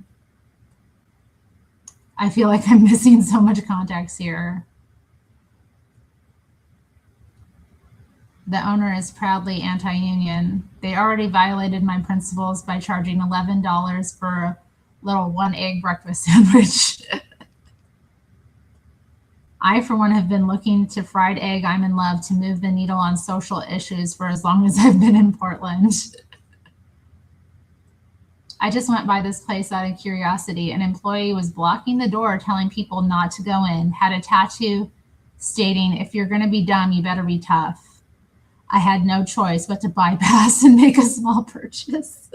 I feel like I'm missing so much context here. The owner is proudly anti-union. They already violated my principles by charging $11 for a little 1-egg breakfast sandwich. I, for one, have been looking to Fried Egg I'm in Love to move the needle on social issues for as long as I've been in Portland. I just went by this place out of curiosity. An employee was blocking the door, telling people not to go in, had a tattoo stating, if you're going to be dumb, you better be tough. I had no choice but to bypass and make a small purchase.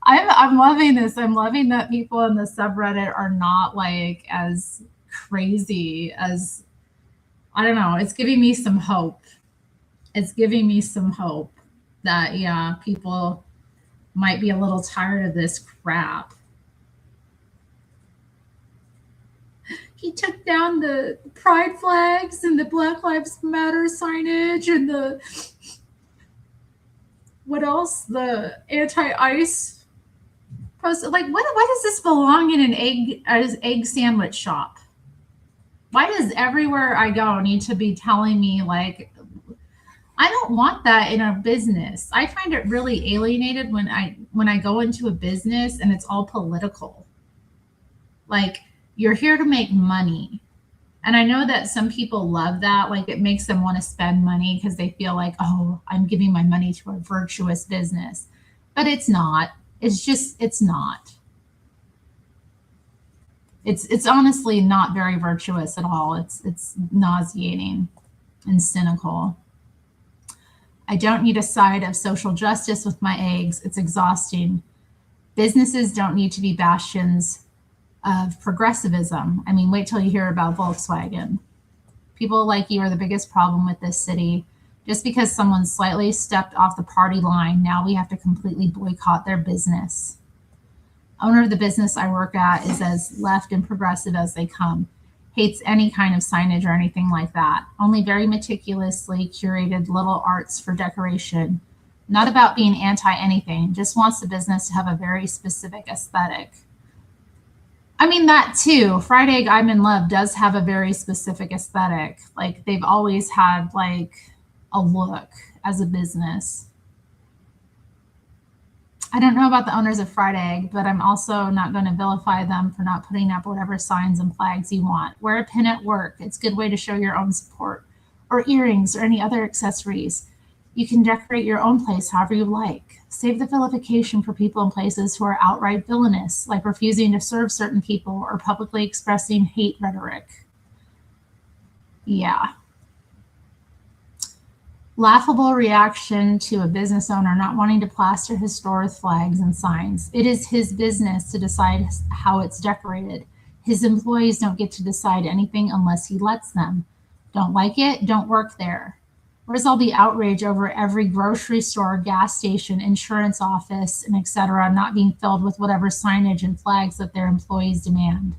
I'm loving this. I'm loving that people in the subreddit are not like as crazy as, I don't know, it's giving me some hope. It's giving me some hope that, yeah, people might be a little tired of this crap. He took down the pride flags and the Black Lives Matter signage and the, what else? The anti-ICE post. Like, why does this belong in an egg sandwich shop? Why does everywhere I go need to be telling me, like, I don't want that in a business. I find it really alienated when I go into a business and it's all political. Like, you're here to make money. And I know that some people love that. Like, it makes them want to spend money because they feel like, oh, I'm giving my money to a virtuous business. But it's not. It's not. It's honestly not very virtuous at all. It's nauseating and cynical. I don't need a side of social justice with my eggs. It's exhausting. Businesses don't need to be bastions of progressivism. I mean, wait till you hear about Volkswagen. People like you are the biggest problem with this city. Just because someone slightly stepped off the party line, now we have to completely boycott their business. Owner of the business I work at is as left and progressive as they come. Hates any kind of signage or anything like that. Only very meticulously curated little arts for decoration. Not about being anti-anything, just wants the business to have a very specific aesthetic. I mean, that too. Fried Egg I'm in Love does have a very specific aesthetic. Like, they've always had like a look as a business. I don't know about the owners of Fried Egg, but I'm also not going to vilify them for not putting up whatever signs and flags you want. Wear a pin at work. It's a good way to show your own support. Or earrings or any other accessories. You can decorate your own place however you like. Save the vilification for people and places who are outright villainous, like refusing to serve certain people or publicly expressing hate rhetoric. Yeah. Laughable reaction to a business owner not wanting to plaster his store with flags and signs. It is his business to decide how it's decorated. His employees don't get to decide anything unless he lets them. Don't like it? Don't work there. Where's all the outrage over every grocery store, gas station, insurance office, and etc. not being filled with whatever signage and flags that their employees demand?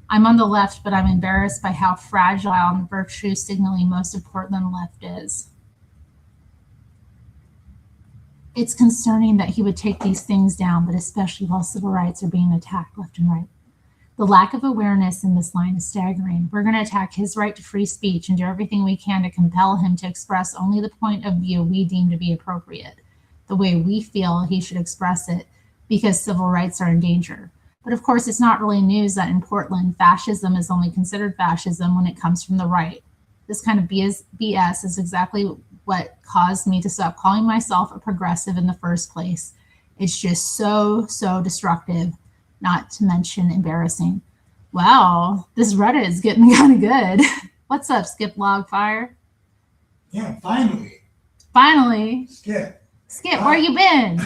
I'm on the left, but I'm embarrassed by how fragile and virtue signaling most of Portland left is. It's concerning that he would take these things down, but especially while civil rights are being attacked left and right. The lack of awareness in this line is staggering. We're going to attack his right to free speech and do everything we can to compel him to express only the point of view we deem to be appropriate, the way we feel he should express it, because civil rights are in danger. But of course, it's not really news that in Portland, fascism is only considered fascism when it comes from the right. This kind of BS is exactly what caused me to stop calling myself a progressive in the first place. It's just so destructive. Not to mention embarrassing. Wow, this Reddit is getting kind of good. What's up, Skip Logfire? Yeah, finally. Finally. Skip. Skip, where you been?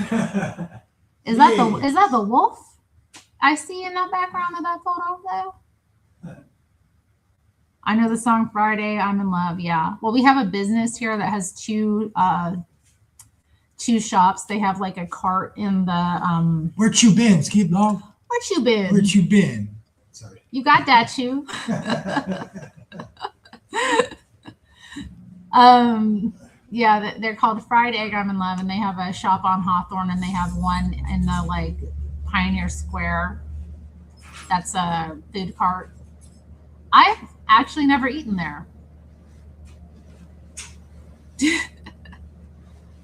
Is that the wolf I see in the background of that photo though? I know the song Friday, I'm in Love, yeah. Well, we have a business here that has two shops. They have like a cart in the Where'd you been, Skip Log? Where'd you been? Where'd you been? Sorry. You got that too. Yeah, they're called Fried Egg, I'm in Love, and they have a shop on Hawthorne, and they have one in the like Pioneer Square. That's a food cart. I've actually never eaten there.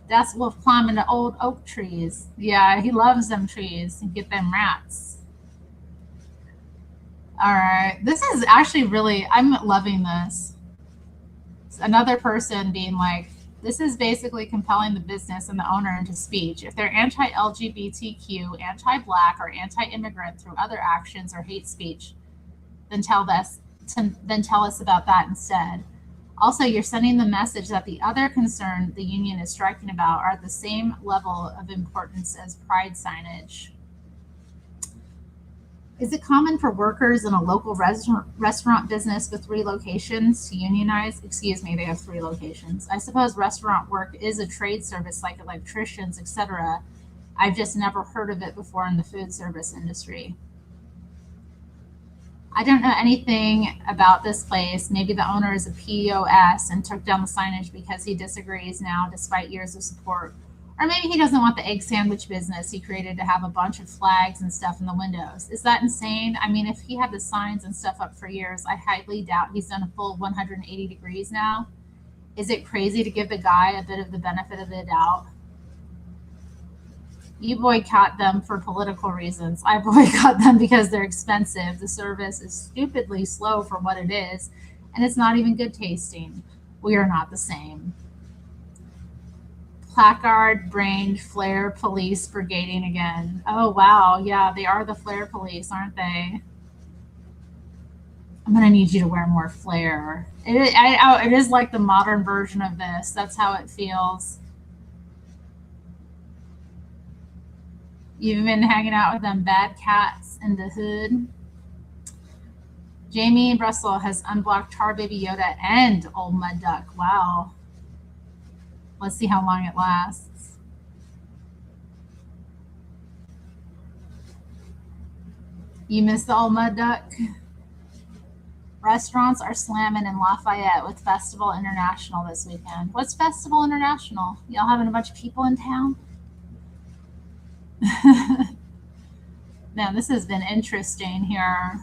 That's Wolf climbing the old oak trees. Yeah, he loves them trees and get them rats. All right, this is actually really, I'm loving this. It's another person being like, this is basically compelling the business and the owner into speech. If they're anti-LGBTQ, anti-Black, or anti-immigrant through other actions or hate speech, then tell us about that instead. Also, you're sending the message that the other concern the union is striking about are at the same level of importance as pride signage. Is it common for workers in a local restaurant business with 3 locations to unionize? Excuse me, they have 3 locations. I suppose restaurant work is a trade service like electricians, etc. I've just never heard of it before in the food service industry. I don't know anything about this place. Maybe the owner is a POS and took down the signage because he disagrees now despite years of support. Or maybe he doesn't want the egg sandwich business he created to have a bunch of flags and stuff in the windows. Is that insane? I mean, if he had the signs and stuff up for years, I highly doubt he's done a full 180 degrees now. Is it crazy to give the guy a bit of the benefit of the doubt? You boycott them for political reasons. I boycott them because they're expensive. The service is stupidly slow for what it is, and it's not even good tasting. We are not the same. Placard-brained flare police brigading again. Oh, wow. Yeah, they are the flare police, aren't they? I'm going to need you to wear more flare. It is like the modern version of this. That's how it feels. You've been hanging out with them bad cats in the hood. Jamie Russell has unblocked Tar Baby Yoda and Old Mud Duck. Wow. Let's see how long it lasts. You missed the Old Mud Duck? Restaurants are slamming in Lafayette with Festival International this weekend. What's Festival International? Y'all having a bunch of people in town? Man, this has been interesting here.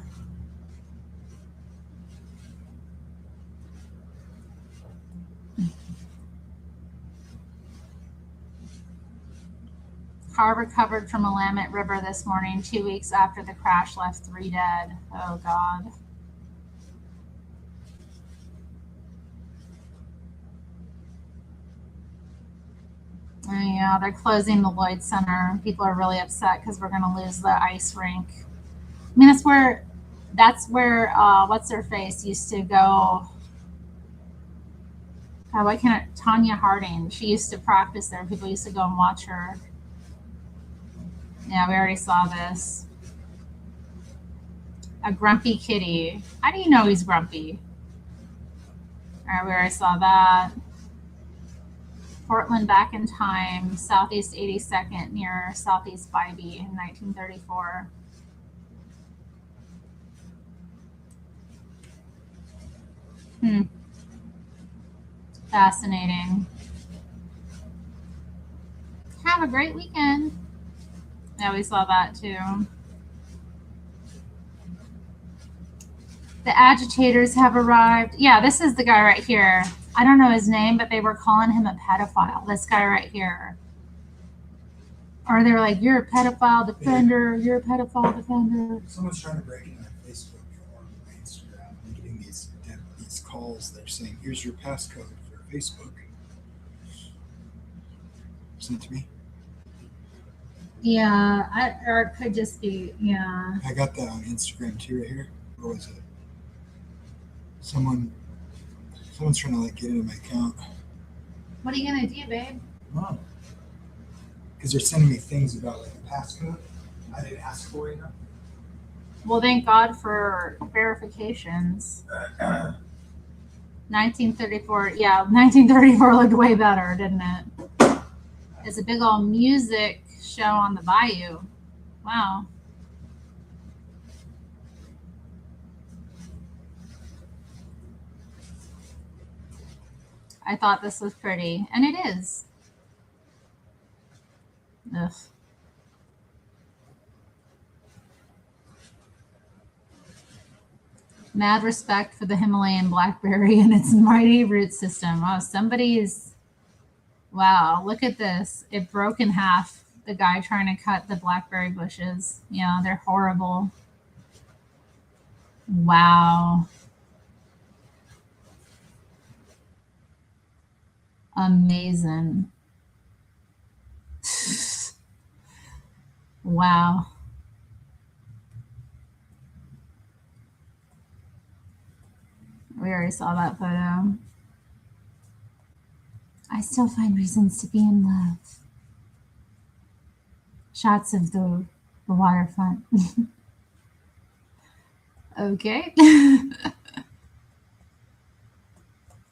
Car recovered from a Willamette River this morning, 2 weeks after the crash left 3 dead. Oh, God. Yeah, they're closing the Lloyd Center. People are really upset because we're going to lose the ice rink. I mean, that's where what's her face used to go. Why can't Tanya Harding? She used to practice there. People used to go and watch her. Yeah, we already saw this. A grumpy kitty. How do you know he's grumpy? All right, we already saw that. Portland back in time, Southeast 82nd near Southeast Bybee in 1934. Fascinating. Have a great weekend. Yeah, we saw that too. The agitators have arrived. Yeah, this is the guy right here. I don't know his name, but they were calling him a pedophile. This guy right here. Or they were like, you're a pedophile defender. You're a pedophile defender. Someone's trying to break into my Facebook or my Instagram. I'm getting these calls. They're saying, here's your passcode for Facebook. Sent to me. Yeah, or it could just be, yeah. I got that on Instagram too right here. What was it? Someone's trying to like get into my account. What are you going to do, babe? Oh. Because they're sending me things about like a passcode. I didn't ask for it. Well, thank God for verifications. 1934. Yeah, 1934 looked way better, didn't it? It's a big old music show on the bayou. Wow. I thought this was pretty, and it is. Ugh. Mad respect for the Himalayan blackberry and its mighty root system. Oh, wow, look at this. It broke in half, the guy trying to cut the blackberry bushes. Yeah, they're horrible. Wow. Amazing. Wow. We already saw that photo. I still find reasons to be in love. Shots of the waterfront. Okay.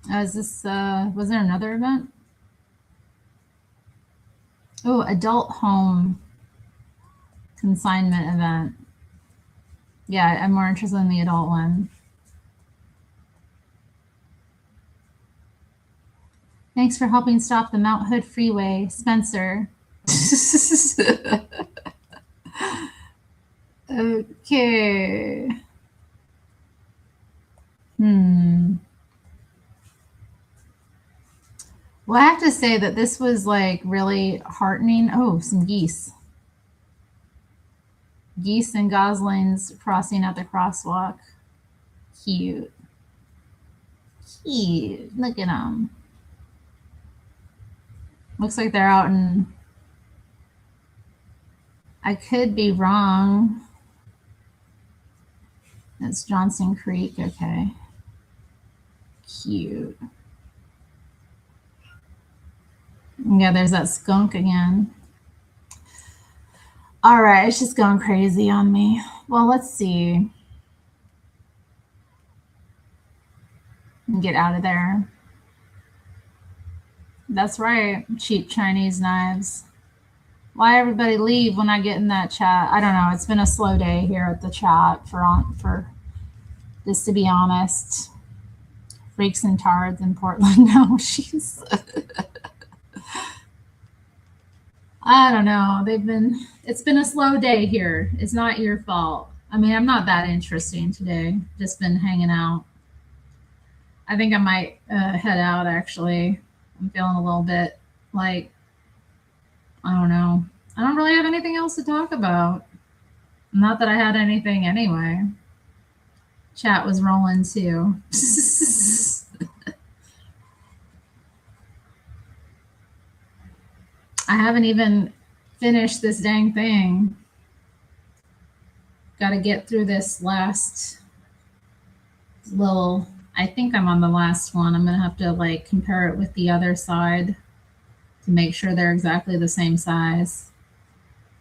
Was there another event? Oh, adult home consignment event. Yeah, I'm more interested in the adult one. Thanks for helping stop the Mount Hood Freeway, Spencer. Okay. Well, I have to say that this was like really heartening. Oh, some geese. Geese and goslings crossing at the crosswalk. Cute. Cute. Look at them. Looks like they're out in... I could be wrong. That's Johnson Creek. Okay. Cute. Yeah, there's that skunk again. All right, it's just going crazy on me. Well, let's see. Get out of there. That's right, cheap Chinese knives. Why everybody leave when I get in that chat? I don't know. It's been a slow day here at the chat for just to be honest. Freaks and tards in Portland. No, she's... I don't know. It's been a slow day here. It's not your fault. I mean, I'm not that interesting today. Just been hanging out. I think I might head out, actually. I'm feeling a little bit like, I don't know, I don't really have anything else to talk about. Not that I had anything anyway. Chat was rolling too. I haven't even finished this dang thing. Got to get through this last little, I think I'm on the last one. I'm going to have to like compare it with the other side to make sure they're exactly the same size.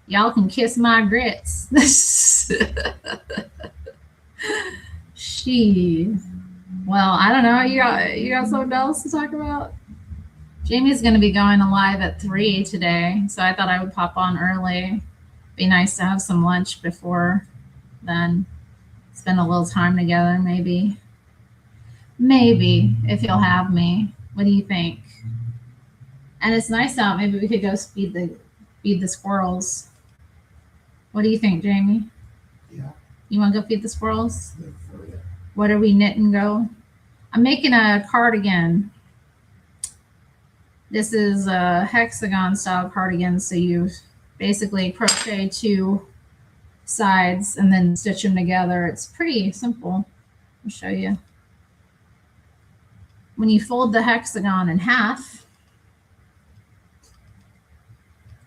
Y'all can kiss my grits. She. Well, I don't know. You got something else to talk about? Jamie's going to be going live at 3 today, so I thought I would pop on early. Be nice to have some lunch before then. Spend a little time together, maybe. Maybe, if you'll have me. What do you think? And it's nice out. Maybe we could go feed the squirrels. What do you think, Jamie? Yeah. You want to go feed the squirrels? What are we knitting go? I'm making a cardigan. This is a hexagon style cardigan. So you basically crochet 2 sides and then stitch them together. It's pretty simple. I'll show you. When you fold the hexagon in half,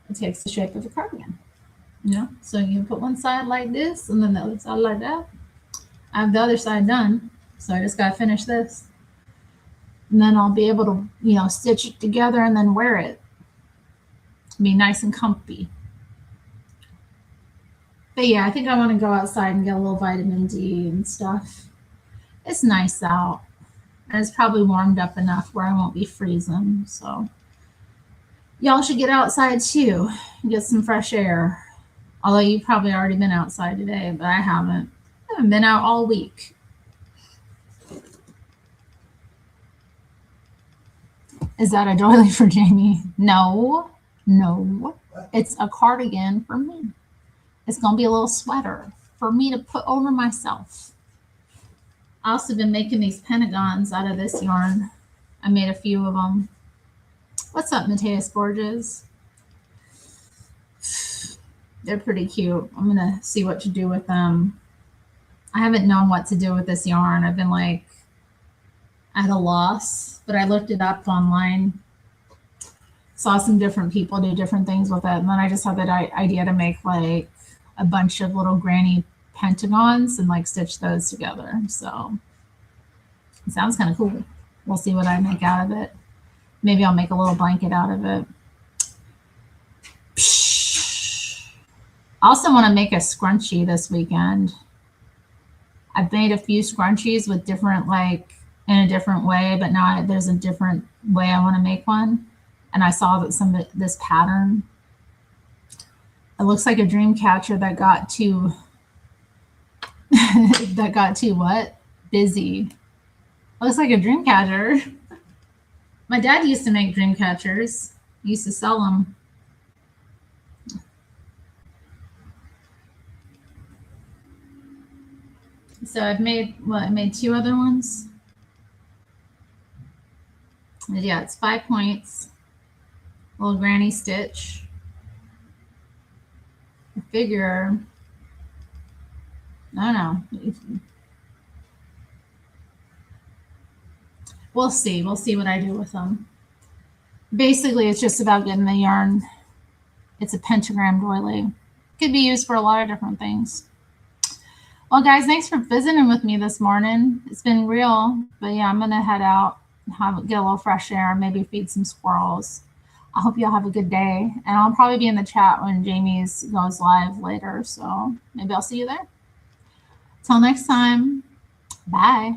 it takes the shape of a cardigan. Yeah, so you put one side like this and then the other side like that. I have the other side done, so I just got to finish this. And then I'll be able to, stitch it together and then wear it. Be nice and comfy. But yeah, I think I want to go outside and get a little vitamin D and stuff. It's nice out. And it's probably warmed up enough where I won't be freezing. So y'all should get outside too and get some fresh air. Although you've probably already been outside today, but I haven't. I haven't been out all week. Is that a doily for Jamie? No. It's a cardigan for me. It's going to be a little sweater for me to put over myself. I also been making these pentagons out of this yarn. I made a few of them. What's up, Mateus Borges? They're pretty cute. I'm going to see what to do with them. I haven't known what to do with this yarn. I've been like at a loss, but I looked it up online, saw some different people do different things with it. And then I just had that idea to make like a bunch of little granny pentagons and like stitch those together. So it sounds kind of cool. We'll see what I make out of it. Maybe I'll make a little blanket out of it. I also want to make a scrunchie this weekend. I've made a few scrunchies with different, like in a different way, but now there's a different way I want to make one. And I saw that this pattern, it looks like a dream catcher that got too, what? Busy. It looks like a dream catcher. My dad used to make dream catchers. He used to sell them. So I made 2 other ones. And yeah, it's 5 points. Little granny stitch. I figure, I don't know. We'll see. We'll see what I do with them. Basically, it's just about getting the yarn. It's a pentagram doily. Could be used for a lot of different things. Well, guys, thanks for visiting with me this morning. It's been real, but yeah, I'm gonna head out, get a little fresh air, maybe feed some squirrels. I hope y'all have a good day, and I'll probably be in the chat when Jamie's goes live later, so maybe I'll see you there. Till next time, bye.